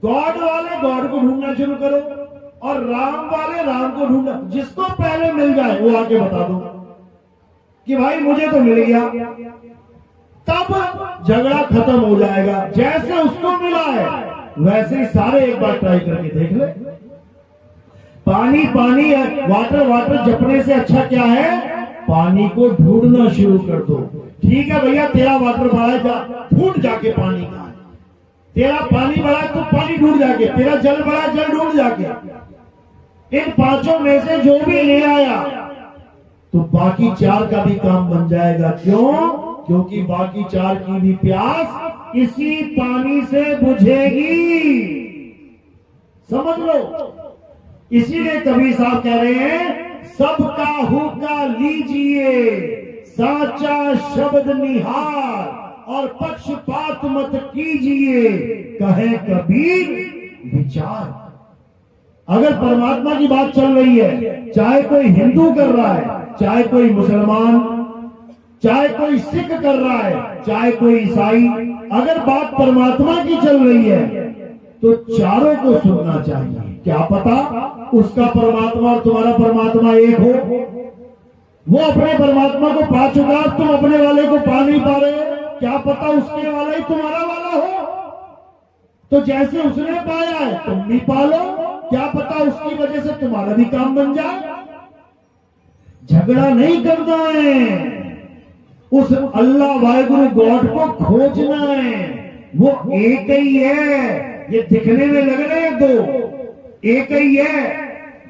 गॉड वाले गॉड को ढूंढना शुरू करो, और राम वाले राम को ढूंढना। जिसको पहले मिल जाए वो आके बता दो कि भाई मुझे तो मिल गया, तब झगड़ा खत्म हो जाएगा। जैसे उसको मिला है वैसे ही सारे एक बार ट्राई करके देख ले। पानी पानी वाटर वाटर जपने से अच्छा क्या है? पानी को ढूंढना शुरू कर दो। ठीक है भैया, तेरा वाटर बड़ा है, जा ढूंढ जाके पानी का। तेरा पानी बड़ा है तो पानी ढूंढ जाके, तेरा जल बड़ा है जल ढूंढ जाके। इन 5 में से जो भी ले आया तो बाकी 4 का भी काम बन जाएगा। क्यों? क्योंकि बाकी 4 की भी प्यास इसी पानी से बुझेगी। समझ लो। इसीलिए कबीर साहब कह रहे हैं सबका हुक्का लीजिए, साचा शब्द निहार और पक्षपात मत कीजिए, कहे कबीर विचार। अगर परमात्मा की बात चल रही है, चाहे कोई हिंदू कर रहा है, चाहे कोई मुसलमान, चाहे कोई सिख कर रहा है, चाहे कोई ईसाई, अगर बात परमात्मा की चल रही है तो चारों को सुनना चाहिए। क्या पता उसका परमात्मा और तुम्हारा परमात्मा एक हो। वो अपने परमात्मा को पा चुका, तुम अपने वाले को पा नहीं पा रहे, क्या पता उसके वाला ही तुम्हारा वाला हो। तो जैसे उसने पाया है तुम भी पालो, क्या पता उसकी वजह से तुम्हारा भी काम बन जाए। झगड़ा नहीं करना है, उस अल्लाह वाहिगुरु गॉड को खोजना है। वो एक ही है, ये दिखने में लग रहे हैं दो, एक ही है।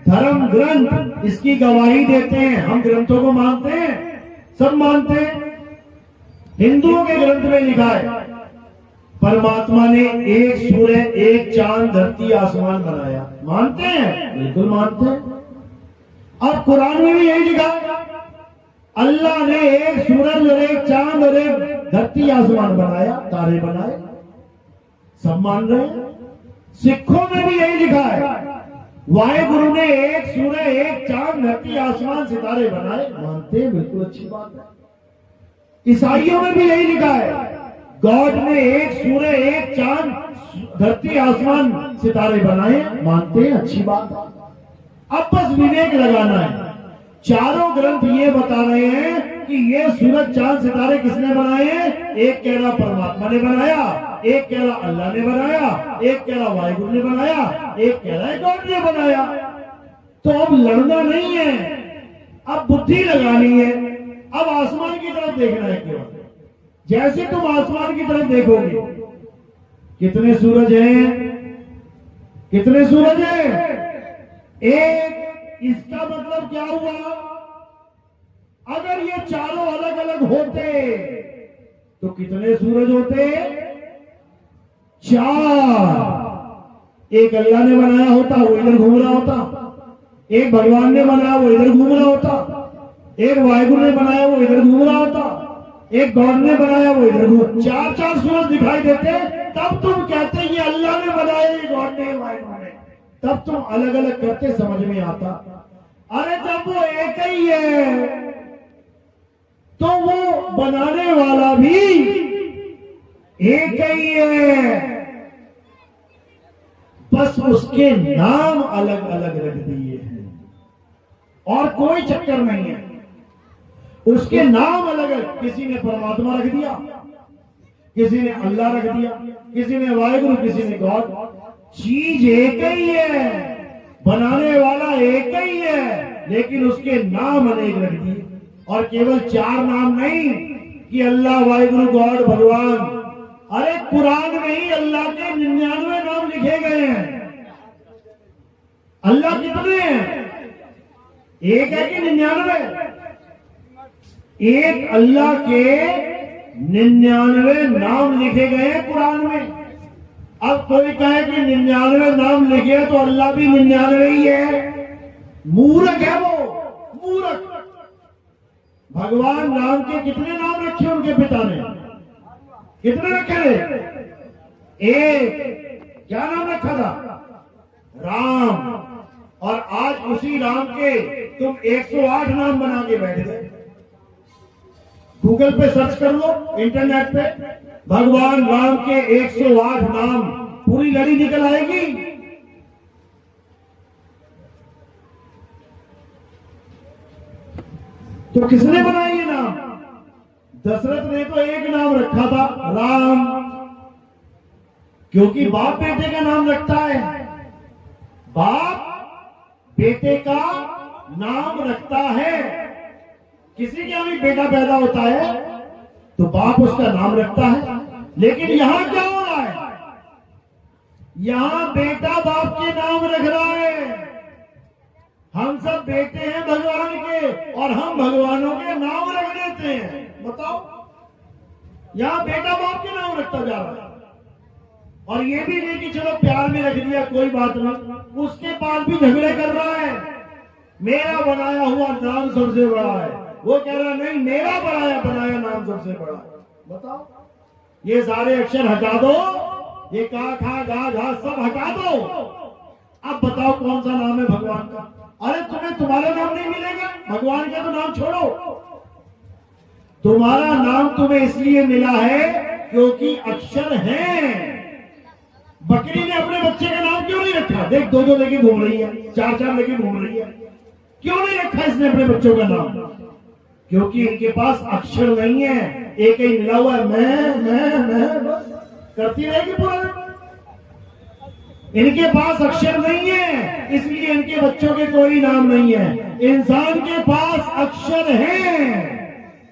धर्म ग्रंथ इसकी गवाही देते हैं। हम ग्रंथों को मानते हैं, सब मानते हैं। हिंदुओं के ग्रंथ में लिखा है परमात्मा ने एक सूर्य, एक चांद, धरती, आसमान बनाया। मानते हैं, बिल्कुल मानते हैं। अब कुरान में भी यही लिखा है, अल्लाह ने एक सूरज और एक चांद और एक धरती आसमान बनाया, तारे बनाए। सब मान रहे हैं। सिखों में भी यही लिखा है, वाहेगुरु ने एक सूर्य, एक चांद, धरती, आसमान, सितारे बनाए। मानते हैं, बिल्कुल अच्छी बात है। ईसाइयों में भी यही लिखा है, गॉड ने एक सूर्य, एक चांद, धरती, आसमान, सितारे बनाए। मानते हैं, अच्छी बात है। अब बस विवेक लगाना है। चारों ग्रंथ ये बता रहे हैं कि ये सूरज, चांद, सितारे किसने बनाए हैं? एक कह रहा परमात्मा ने बनाया, एक कह रहा अल्लाह ने बनाया, एक कह रहा वाहिगुरु ने बनाया, एक कह रहा है गॉड ने बनाया। तो अब लड़ना नहीं है, अब बुद्धि लगानी है। अब आसमान की तरफ देखना है केवल। जैसे तुम आसमान की तरफ देखोगे, कितने सूरज हैं? कितने सूरज हैं? एक। इसका मतलब क्या हुआ? अगर ये चारों अलग अलग होते तो कितने सूरज होते? चार। एक अल्लाह ने बनाया होता, वो इधर घूम रहा होता। एक भगवान ने बनाया, वो इधर घूम रहा होता। एक वाहिगुरु ने बनाया, वो इधर घूम रहा होता। एक गॉड ने बनाया, वो इधर घूम। चार चार सूरज दिखाई देते, तब तुम कहते ये अल्लाह ने बनाया, ये गॉड ने, वाहिगुरु ने। तब तुम अलग अलग करते, समझ में आता। अरे जब वो एक ही है तो वो बनाने वाला भी एक ही है, बस उसके नाम अलग अलग रख दिए हैं और कोई चक्कर नहीं है। उसके नाम अलग अलग, किसी ने परमात्मा रख दिया, किसी ने अल्लाह रख दिया, किसी ने वाहिगुरु, किसी ने गॉड। चीज एक ही है, बनाने वाला एक ही है, लेकिन उसके नाम अनेक रख दिए। और केवल चार नाम नहीं कि अल्लाह, वाहिगुरु, गॉड, भगवान। अरे कुरान में ही अल्लाह के 99 नाम लिखे गए हैं। अल्लाह कितने हैं? एक है कि 99? एक अल्लाह के 99 नाम लिखे गए हैं कुरान में। अब कोई कहे कि 99 नाम लिखे तो अल्लाह भी 99 ही है, मूर्ख है वो, मूर्ख। भगवान राम के कितने नाम रखे उनके पिता ने? कितने रखे थे? एक। क्या नाम रखा था? राम। और आज उसी राम के तुम 108 नाम बना के बैठ गए। गूगल पे सर्च कर लो, इंटरनेट पे, भगवान राम के 108 नाम, पूरी लड़ी निकल आएगी। तो किसने बनाया ये नाम? दशरथ ने तो एक नाम रखा था, राम, क्योंकि बाप बेटे का नाम रखता है। बाप बेटे का नाम रखता है। किसी के भी बेटा पैदा होता है तो बाप उसका नाम रखता है। लेकिन यहां क्या हो रहा है? यहां बेटा बाप के नाम रख रहा है। हम सब बेटे हैं भगवान के और हम भगवानों के नाम रख देते हैं। बताओ, यहां बेटा बाप के नाम रखता जा रहा है। और ये भी नहीं कि चलो प्यार में रख दिया, कोई बात नहीं, उसके पास भी झगड़े कर रहा है। मेरा बनाया हुआ नाम सबसे बड़ा है, वो कह रहा नहीं, मेरा बनाया नाम सबसे बड़ा है। बताओ, ये सारे अक्षर हटा दो, ये का खा गा घा सब हटा दो, अब बताओ कौन सा नाम है भगवान का? अरे तुम्हें तुम्हारा नाम नहीं मिलेगा, भगवान का तो नाम छोड़ो। तुम्हारा नाम तुम्हें इसलिए मिला है क्योंकि अक्षर हैं। बकरी ने अपने बच्चे का नाम क्यों नहीं रखा? देख, दो दो लेके घूम रही है, चार चार लेके घूम रही है, क्यों नहीं रखा इसने अपने बच्चों का नाम? क्योंकि इनके पास अक्षर नहीं है, एक ही मिला हुआ है, मैं बस करती रहेगी पूरा दिन। इनके पास अक्षर नहीं है, इसलिए इनके बच्चों के कोई नाम नहीं है। इंसान के पास अक्षर है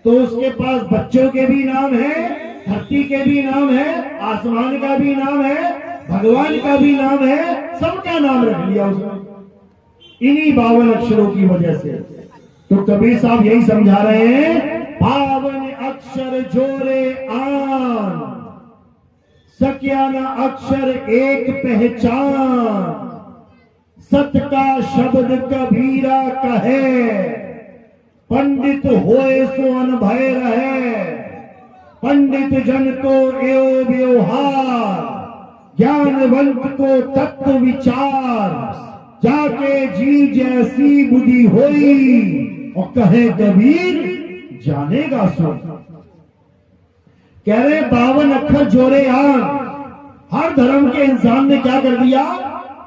तो उसके पास बच्चों के भी नाम है, धरती के भी नाम है, आसमान का भी नाम है, भगवान का भी नाम है, सबका नाम रख लिया उसने इन्हीं 52 अक्षरों की वजह से। तो कबीर साहब यही समझा रहे हैं, 52 अक्षर जोरे आन, सकिया न अक्षर एक पहचान, सत का शब्द कबीरा कहे, पंडित होए सो अनभय रहे, पंडित जन को एवं व्यवहार, ज्ञानवंत को तत्व विचार, जाके जी जैसी बुद्धि होई, और कहे कबीर जानेगा सो। कह रहे 52 अक्षर जोड़े आन। हर धर्म के इंसान ने क्या कर दिया?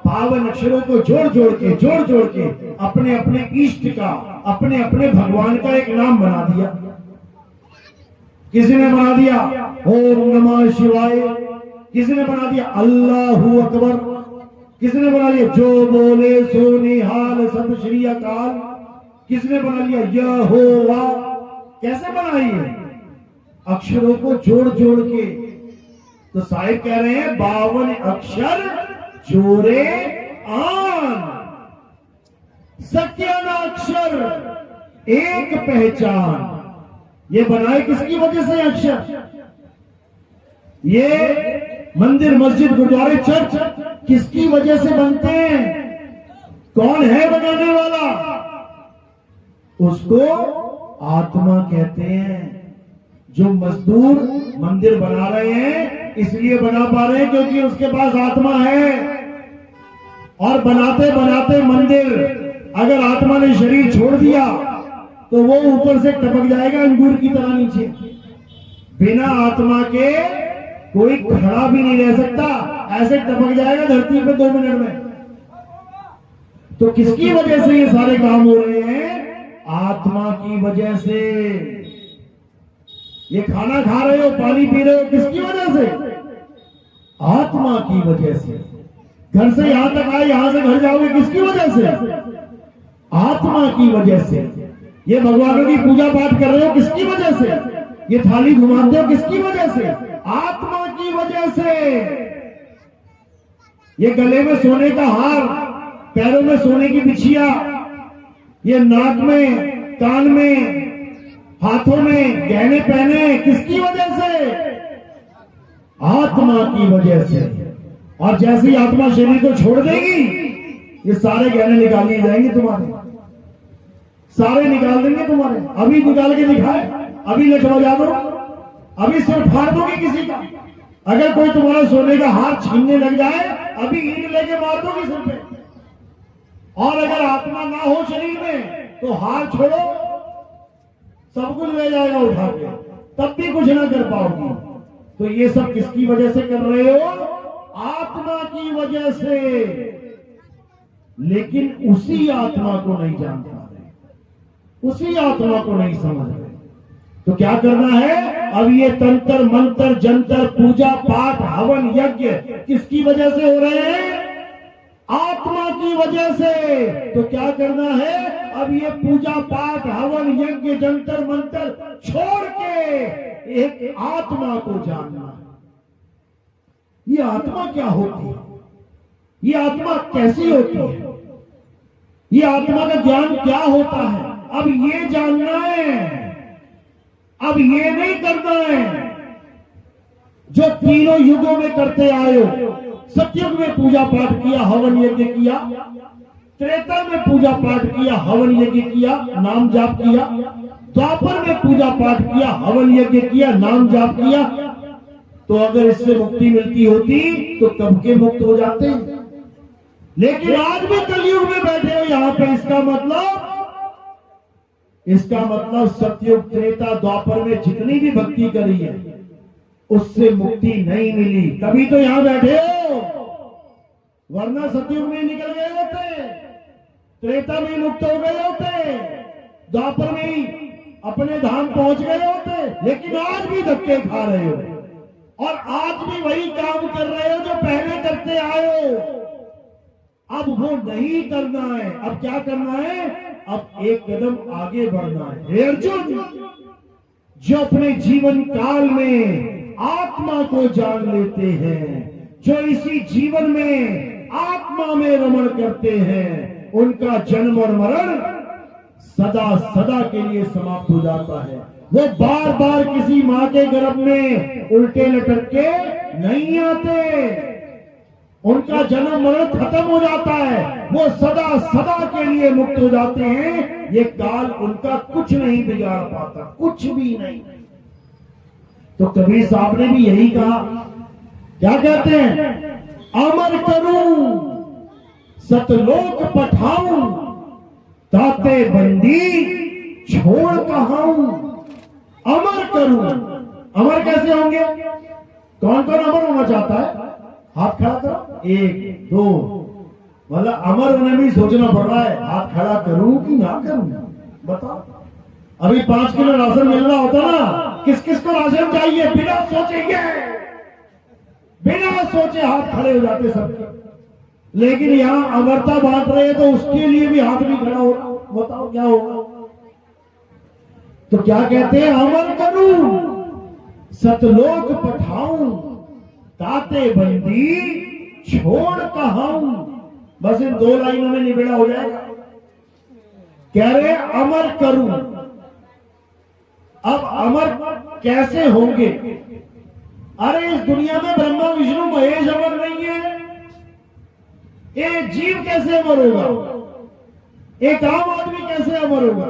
52 अक्षरों को जोड़ जोड़ के अपने अपने इष्ट का, अपने अपने भगवान का एक नाम बना दिया। किसी ने बना दिया ओम नमः शिवाय, किसी ने बना दिया अल्लाहू अकबर, किसी ने बना दिया जो बोले सो निहाल सत श्री अकाल, किसी ने बना लिया यहोवा। कैसे बनाई है? अक्षरों को जोड़ जोड़ के। तो साहिब कह रहे हैं 52 अक्षर जोड़े आन, सत्याना अक्षर एक पहचान। ये बनाए किसकी वजह से अक्षर? ये मंदिर मस्जिद गुरुद्वारे चर्च किसकी वजह से बनते हैं? कौन है बनाने वाला? उसको आत्मा कहते हैं। जो मजदूर मंदिर बना रहे हैं इसलिए बना पा रहे हैं क्योंकि उसके पास आत्मा है। और बनाते बनाते मंदिर, अगर आत्मा ने शरीर छोड़ दिया तो वो ऊपर से टपक जाएगा अंगूर की तरह नीचे। बिना आत्मा के कोई खड़ा भी नहीं रह सकता, ऐसे टपक जाएगा धरती पे 2 मिनट में। तो किसकी वजह से ये सारे काम हो रहे हैं? आत्मा की वजह से। ये खाना खा रहे हो, पानी पी रहे हो, किसकी वजह से? आत्मा की वजह से। घर से यहां तक आए, यहां से घर जाओगे, किसकी वजह से? आत्मा की वजह से। ये भगवानों की पूजा पाठ कर रहे हो, किसकी वजह से? ये थाली घुमाते हो, किसकी वजह से? आत्मा की वजह से। ये गले में सोने का हार, पैरों में सोने की बिछिया, ये नाक में, कान में, हाथों में गहने पहने, किसकी वजह से? आत्मा की वजह से। और जैसे ही आत्मा शरीर को छोड़ देगी, ये सारे गहने निकाल लिए जाएंगे तुम्हारे, सारे निकाल देंगे तुम्हारे। अभी निकाल के दिखाए, अभी लटवा जा दो, अभी सिर फाड़ दोगे किसी का। अगर कोई तुम्हारा सोने का हार छीनने लग जाए, अभी ईंट लेके मार दोगे सिर पे। और अगर आत्मा ना हो शरीर में तो हार छोड़ो, सब कुछ ले जाएगा उठा के, तब भी कुछ ना कर पाओगी। तो ये सब किसकी वजह से कर रहे हो? आत्मा की वजह से। लेकिन उसी आत्मा को नहीं जान पा रहे, उसी आत्मा को नहीं समझ रहे। तो क्या करना है? अब ये तंत्र मंत्र जंतर पूजा पाठ हवन यज्ञ किसकी वजह से हो रहे हैं? आत्मा की वजह से। तो क्या करना है? अब ये पूजा पाठ हवन यज्ञ जंतर मंत्र छोड़ के एक आत्मा को जानना है। ये आत्मा क्या होती है? ये आत्मा कैसी होती है? ये आत्मा का ज्ञान क्या होता है? अब ये जानना है। अब ये नहीं करना है जो तीनों युगों में करते आए हो। सतयुग में पूजा पाठ किया, हवन यज्ञ किया, त्रेता में पूजा पाठ किया, हवन यज्ञ किया, नाम जाप किया। द्वापर में पूजा पाठ किया, हवन यज्ञ किया, नाम जाप किया। तो अगर इससे मुक्ति मिलती होती तो कब के मुक्त हो जाते। लेकिन आज भी कलयुग में बैठे हो यहां पे, इसका मतलब सतयुग त्रेता द्वापर में जितनी भी भक्ति करी है उससे मुक्ति नहीं मिली, तभी तो यहां बैठे हो। वरना सतयुग में निकल गए होते, त्रेता में मुक्त हो गए होते, द्वापर में ही अपने धाम पहुंच गए होते। लेकिन आज भी धक्के खा रहे हो और आज भी वही काम कर रहे हो जो पहले करते आए हो। अब वो नहीं करना है, अब क्या करना है, अब एक कदम आगे बढ़ना है। हे अर्जुन, जो अपने जीवन काल में आत्मा को जान लेते हैं, जो इसी जीवन में आत्मा में रमण करते हैं, उनका जन्म और मरण सदा सदा के लिए समाप्त हो जाता है। वो बार बार किसी मां के गर्भ में उल्टे लटक के नहीं आते, उनका जन्म मरण खत्म हो जाता है, वो सदा सदा के लिए मुक्त हो जाते हैं। ये काल उनका कुछ नहीं बिगाड़ पाता, कुछ भी नहीं। तो कबीर साहब ने भी यही कहा, क्या कहते हैं, अमर करूं सतलोक पठाऊं, ताते बंदी छोड़ कहाऊं। अमर करूं, अमर कैसे होंगे, कौन कौन अमर होना चाहता है, हाथ खड़ा करो, 1 2, मतलब अमर होने में सोचना पड़ रहा है, हाथ खड़ा करूं कि ना करूं, बताओ। अभी 5 किलो राशन मिलना होता ना, किस किस को राशन चाहिए, बिना सोचे हाथ खड़े हो जाते सबके। लेकिन यहां अमरता बांट रहे हैं तो उसके लिए भी हाथ नहीं खड़ा होगा, बताओ क्या होगा। तो क्या कहते हैं, अमर करूं सतलोक पठाऊं, ताते बंदी छोड़ कहाऊं। बस इन 2 लाइनों में निबेड़ा हो जाएगा। कह रहे अमर करूं। अब अमर कैसे होंगे, अरे इस दुनिया में ब्रह्मा विष्णु महेश अमर नहीं है, एक जीव कैसे अमर होगा, एक आम आदमी कैसे अमर होगा।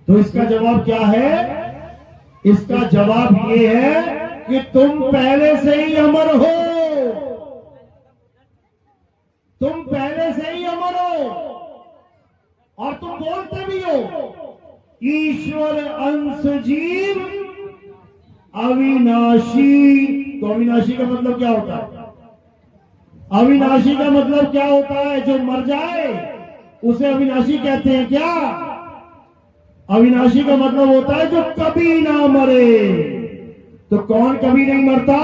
तो इसका जवाब क्या है, इसका जवाब ये है कि तुम पहले से ही अमर हो, तुम पहले से ही अमर हो और तुम बोलते भी हो, ईश्वर अंश जीव अविनाशी। तो अविनाशी का मतलब क्या होता है, अविनाशी का मतलब क्या होता है, जो मर जाए उसे अविनाशी कहते हैं क्या। अविनाशी का मतलब होता है जो कभी ना मरे। तो कौन कभी नहीं मरता,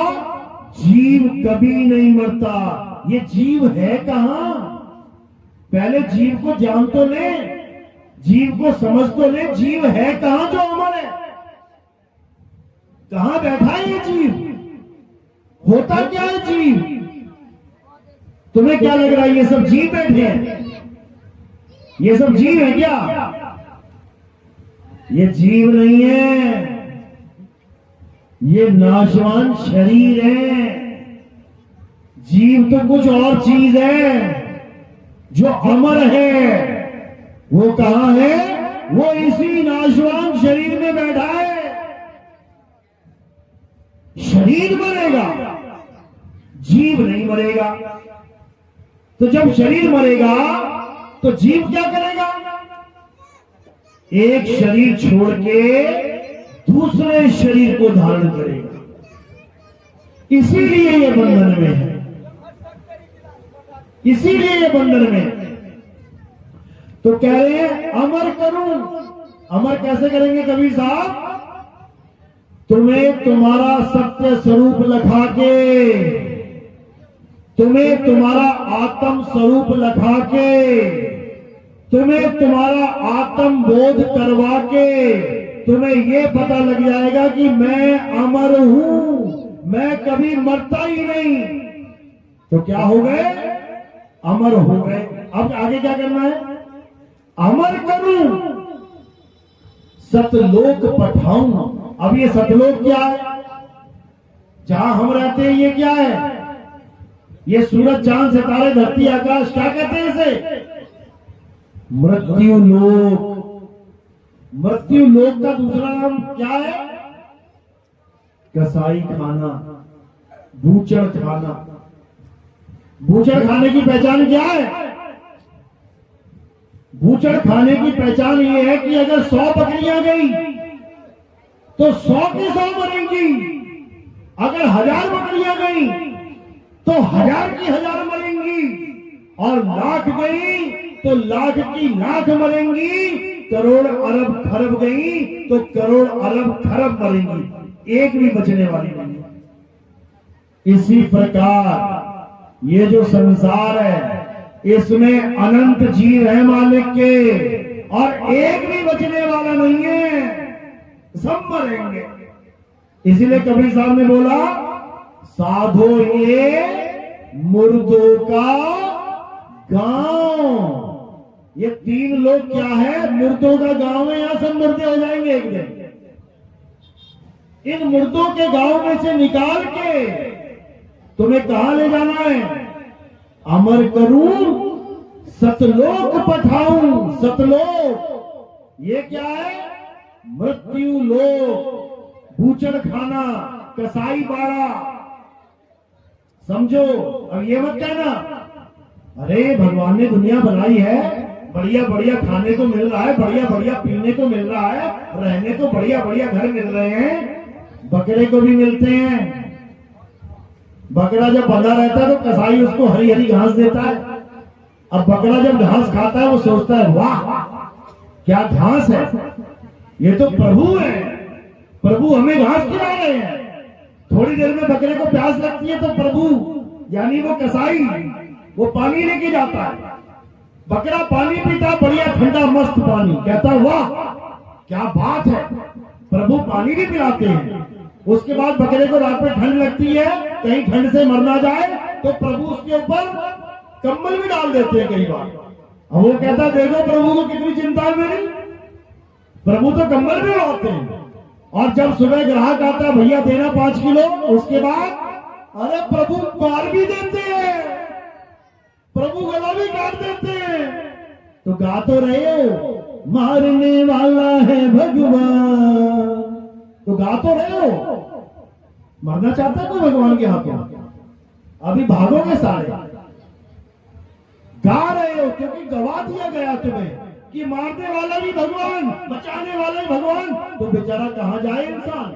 जीव कभी नहीं मरता। ये जीव है कहां, पहले जीव को जान तो ले, जीव को समझ तो ले, जीव है कहां जो अमर है, कहां बैठा है ये जीव, होता क्या है जीव। तुम्हें क्या लग रहा है ये सब जीव बैठे हैं, ये सब जीव है क्या, ये जीव नहीं है, ये नाशवान शरीर है। जीव तो कुछ और चीज है, जो अमर है वो कहां है, वो इसी नाशवान शरीर में बैठा है। शरीर मरेगा, जीव नहीं मरेगा। तो जब शरीर मरेगा तो जीव क्या करेगा, एक शरीर छोड़ के दूसरे शरीर को धारण करेगा। इसीलिए ये बंधन में है, इसीलिए ये बंधन में। तो कह रहे हैं अमर करूं। अमर कैसे करेंगे कबीर साहब, तुम्हें तुम्हारा सत्य स्वरूप लखा के, तुम्हें तुम्हारा आत्म स्वरूप लखा के, तुम्हें तुम्हारा आत्म बोध करवा के तुम्हें ये पता लग जाएगा कि मैं अमर हूं, मैं कभी मरता ही नहीं। तो क्या हो गए, अमर हो गए। अब आगे क्या करना है, अमर करूं सतलोक पठाऊं। अब ये सतलोक क्या है, जहां हम रहते हैं ये क्या है, ये सूरज चांद सितारे धरती आकाश क्या कहते हैं इसे? मृत्यु लोक। मृत्यु लोक का दूसरा नाम क्या है? कसाई खाना, बूचड़ खाना। बूचड़ खाने की पहचान क्या है? बूचड़ खाने की पहचान ये है कि अगर 100 बकरियां गई तो 100 की 100 मरेंगी। अगर 1000 बकरियां गई तो 1000 की 1000 मरेंगी। और लाख गई तो लाख की लाख मरेंगी। करोड़ अरब खरब गई तो करोड़ अरब खरब मरेंगी, एक भी बचने वाली नहीं है। इसी प्रकार ये जो संसार है इसमें अनंत जीव है मालिक के, और एक भी बचने वाला नहीं है, सब मरेंगे। इसीलिए कबीर साहब ने बोला, साधो ये मुर्दों का गांव। ये 3 लोग क्या है? मुर्दों का गांव है। यहां सब मुर्दे हो जाएंगे एक दिन। इन मुर्दों के गांव में से निकाल के तुम्हें कहां ले जाना है? अमर करूं, सतलोक पठाऊं। सतलोक ये क्या है? मृत्यु लोक, बूचड़ खाना, कसाई बाड़ा। समझो। अब ये मत कहना अरे भगवान ने दुनिया बनाई है, बढ़िया बढ़िया खाने को मिल रहा है, बढ़िया बढ़िया पीने को मिल रहा है, रहने को बढ़िया बढ़िया घर मिल रहे हैं, बकरे को भी मिलते हैं। बकरा जब बंधा रहता है तो कसाई उसको हरी हरी घास देता है। अब बकरा जब घास खाता है वो सोचता है वाह क्या घास है, ये तो प्रभु है, प्रभु हमें घास खिला रहे हैं। थोड़ी देर में बकरे को प्यास लगती है तो प्रभु यानी वो कसाई वो पानी लेके जाता है। बकरा पानी पीता, बढ़िया ठंडा मस्त पानी, कहता है वाह क्या बात है, प्रभु पानी भी पिलाते हैं। उसके बाद बकरे को रात में ठंड लगती है, कहीं ठंड से मर ना जाए तो प्रभु उसके ऊपर कंबल भी डाल देते हैं कई बार। अब वो कहता है देखो प्रभु को कितनी चिंता है मेरी, प्रभु तो कंबल भी उड़ाते हैं। और जब सुबह ग्राहक आता है भैया देना 5 किलो, उसके बाद अरे प्रभु मार भी देते हैं, प्रभु गला भी काट देते हैं। तो गा तो रहे हो मारने वाला है भगवान, तो गा तो रहे हो। मरना चाहता है कोई भगवान के हाथों? अभी भागोगे सारे। गा रहे हो क्योंकि गवा दिया गया तुम्हें कि मारने वाला भी भगवान, बचाने वाला भी भगवान। तो बेचारा कहां जाए इंसान?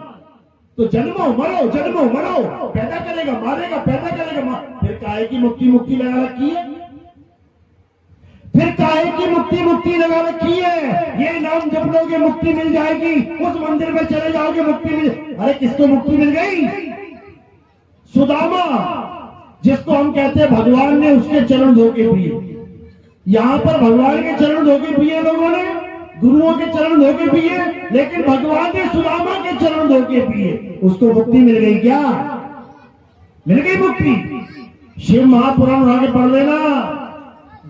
तो जन्मो मरो, जन्मो मरो, पैदा करेगा मारेगा, पैदा करेगा फिर काहे की मुक्ति मुक्ति लगा रखी है, फिर काहे की मुक्ति मुक्ति लगा रखी है। ये नाम जप लोगे मुक्ति मिल जाएगी, उस मंदिर में चले जाओगे मुक्ति मिल। अरे किसको मुक्ति मिल गई? सुदामा जिसको हम कहते हैं भगवान ने उसके चरण धो के पिए। यहां पर भगवान के चरण धो के पिए लोगों ने, गुरुओं के चरण धो के पिए, लेकिन भगवान ने सुदामा के चरण धो के पिए। उसको मुक्ति मिल गई क्या? मिल गई मुक्ति। शिव महापुराण उठा के पढ़ लेना।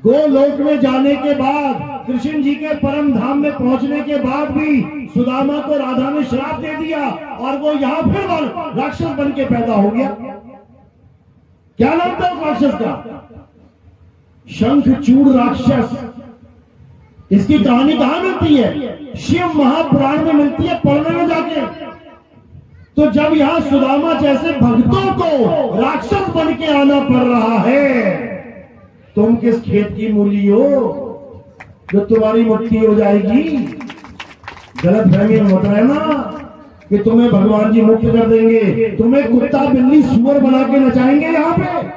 गोलोक में जाने के बाद, कृष्ण जी के परम धाम में पहुंचने के बाद भी सुदामा को राधा ने श्राप दे दिया और वो यहां फिर राक्षस बन के पैदा हो गया। क्या नाम था उस राक्षस का? शंखचूड़ राक्षस। इसकी कहानी कहां मिलती है? शिव महापुराण में मिलती है, पढ़ने में जाके। तो जब यहां सुदामा जैसे भक्तों को राक्षस बन के आना पड़ रहा है, तुम किस खेत की मूली हो जो तुम्हारी मुक्ति हो जाएगी? गलत फहमी में मत रहना कि तुम्हें भगवान जी मुक्त कर देंगे। तुम्हें कुत्ता बिल्ली सुअर बना के नचाएंगे यहाँ पे,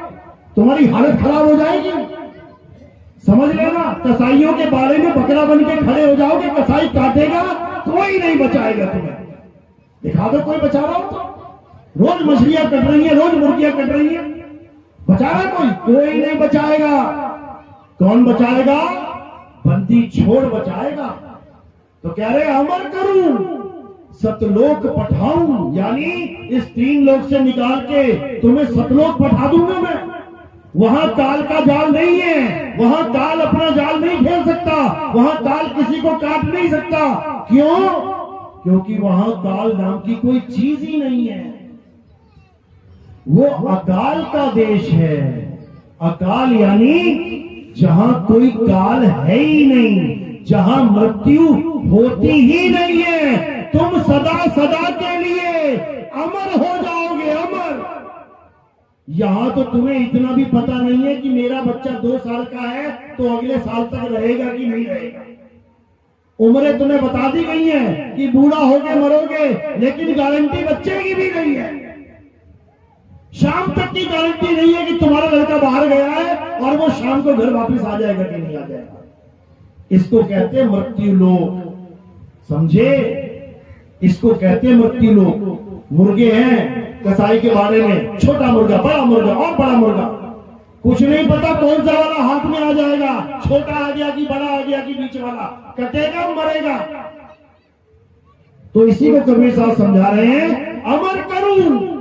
तुम्हारी हालत खराब हो जाएगी। समझ लेना। कसाईयों के बारे में बकरा बन के खड़े हो जाओगे, कसाई काटेगा, कोई नहीं बचाएगा तुम्हें। दिखा दो कोई बचा रहा हो तो। रोज मछलियां कट रही है, रोज मुर्गियां कट रही है, बचा रहा कोई? कोई नहीं बचाएगा। कौन बचाएगा? बंदी छोड़ बचाएगा। तो कह रहे अमर करूं, सतलोक पठाऊं, यानी इस 3 लोक से निकाल के तुम्हें सतलोक पठा दूंगा मैं। वहां काल का जाल नहीं है, वहां काल अपना जाल नहीं खेल सकता, वहां काल किसी को काट नहीं सकता। क्यों? क्योंकि वहां काल नाम की कोई चीज ही नहीं है। वो अकाल का देश है। अकाल यानी जहां कोई काल है ही नहीं, जहां मृत्यु होती ही नहीं है, तुम सदा सदा के लिए अमर हो जाओगे, अमर। यहां तो तुम्हें इतना भी पता नहीं है कि मेरा बच्चा 2 साल का है तो अगले साल तक रहेगा कि नहीं रहेगा। उम्रें तुम्हें बता दी गई हैं कि बूढ़ा होके मरोगे, लेकिन गारंटी बच्चे की भी नहीं है। शाम तक की गारंटी नहीं है कि तुम्हारा लड़का बाहर गया है और वो शाम को घर वापस आ जाएगा कि नहीं आ जाएगा। इसको कहते हैं मृत्यु लोक, समझे? इसको कहते हैं मृत्यु लोक। मुर्गे हैं कसाई के बारे में, छोटा मुर्गा, बड़ा मुर्गा और बड़ा मुर्गा, कुछ नहीं पता कौन सा वाला हाथ में आ जाएगा, छोटा आ गया कि बड़ा आ गया कि बीच वाला, कटेगा मरेगा। तो इसी को कबीर साहब समझा रहे हैं, अमर करूं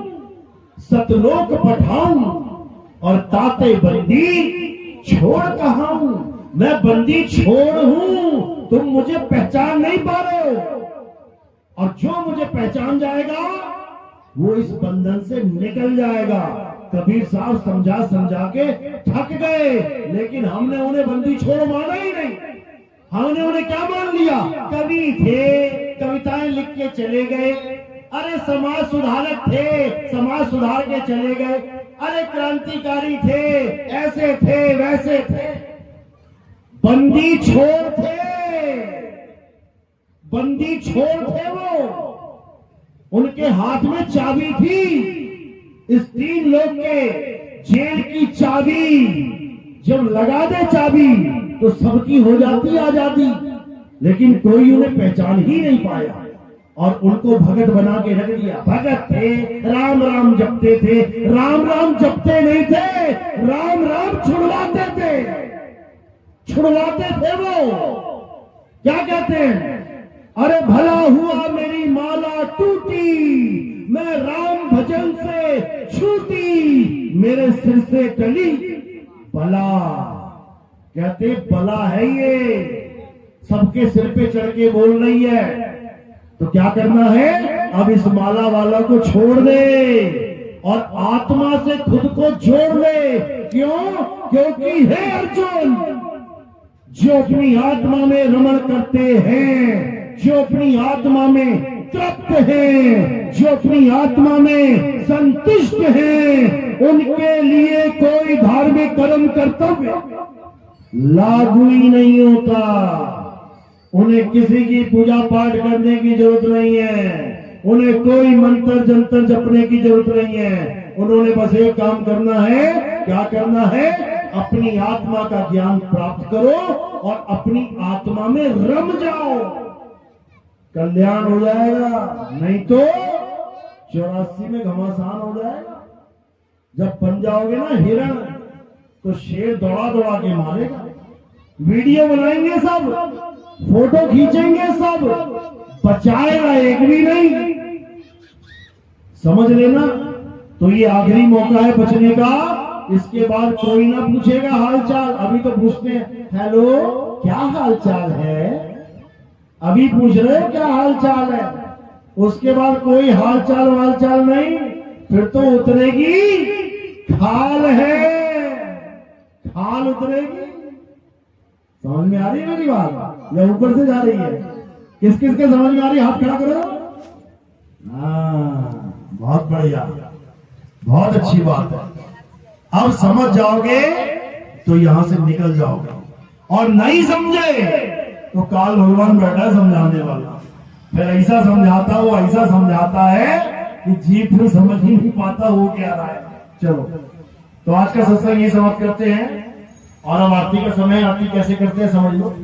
सतलोक पठाऊं और ताते बंदी छोड़ कहाऊं। मैं बंदी छोड़ हूं, तुम मुझे पहचान नहीं पा रहे हो, और जो मुझे पहचान जाएगा वो इस बंधन से निकल जाएगा। कबीर साहब समझा समझा के थक गए, लेकिन हमने उन्हें बंदी छोड़ माना ही नहीं। हमने उन्हें क्या मान लिया? कवि थे, कविताएं लिख के चले गए। अरे समाज सुधारक थे, समाज सुधार के चले गए। अरे क्रांतिकारी थे, ऐसे थे वैसे थे। बंदी छोड़ थे, बंदी छोड़ थे वो। उनके हाथ में चाबी थी, इस 3 लोग के जेल की चाबी। जब लगा दे चाबी तो सबकी हो जाती आजादी, लेकिन कोई उन्हें पहचान ही नहीं पाया और उनको भगत बना के रख दिया। भगत थे, राम राम जपते थे, राम राम जपते नहीं थे, राम राम छुड़वाते थे, छुड़वाते थे। वो क्या कहते हैं? अरे भला हुआ मेरी माला टूटी, मैं राम भजन से छूटी, मेरे सिर से टली बला। कहते बला है ये, सबके सिर पे चढ़ के बोल रही है। तो क्या करना है? अब इस माला वाला को छोड़ दे और आत्मा से खुद को जोड़ ले। क्यों? क्योंकि है अर्जुन, जो अपनी आत्मा में रमण करते हैं, जो अपनी आत्मा में तृप्त हैं, जो अपनी आत्मा में संतुष्ट हैं, उनके लिए कोई धार्मिक कर्म कर्तव्य लागू ही नहीं होता। उन्हें किसी की पूजा पाठ करने की जरूरत नहीं है, उन्हें कोई मंत्र जंतर जपने की जरूरत नहीं है। उन्होंने बस एक काम करना है। क्या करना है? अपनी आत्मा का ज्ञान प्राप्त करो और अपनी आत्मा में रम जाओ, कल्याण हो जाएगा। नहीं तो 84 में घमासान हो जाएगा। जब बन जाओगे ना हिरण, तो शेर दौड़ा दौड़ा के मारेगा। वीडियो बनाएंगे सब, फोटो खींचेंगे सब, बचाएगा एक भी नहीं। समझ लेना। तो ये आखिरी मौका है बचने का। इसके बाद कोई ना पूछेगा हाल चाल। अभी तो पूछते हैं, हेलो क्या हाल चाल है, अभी पूछ रहे हैं क्या हाल चाल है। उसके बाद कोई हाल चाल वाल चाल नहीं। फिर तो उतरेगी खाल है, खाल उतरेगी। समझ में आ रही है मेरी बात या ऊपर से जा रही है? किस किस के समझ में आ रही है? हाथ खड़ा करो। बहुत बढ़िया, बहुत अच्छी बात है। अब समझ जाओगे तो यहां से निकल जाओगे, और नहीं समझे तो काल भगवान बैठा है समझाने वाला। फिर ऐसा समझाता, वो ऐसा समझाता है कि जीव फिर समझ ही नहीं पाता वो क्या रहा है। चलो, तो आज का सत्संग ये समाप्त करते हैं, और अब आरती का समय, आरती कैसे करते हैं समझ लो।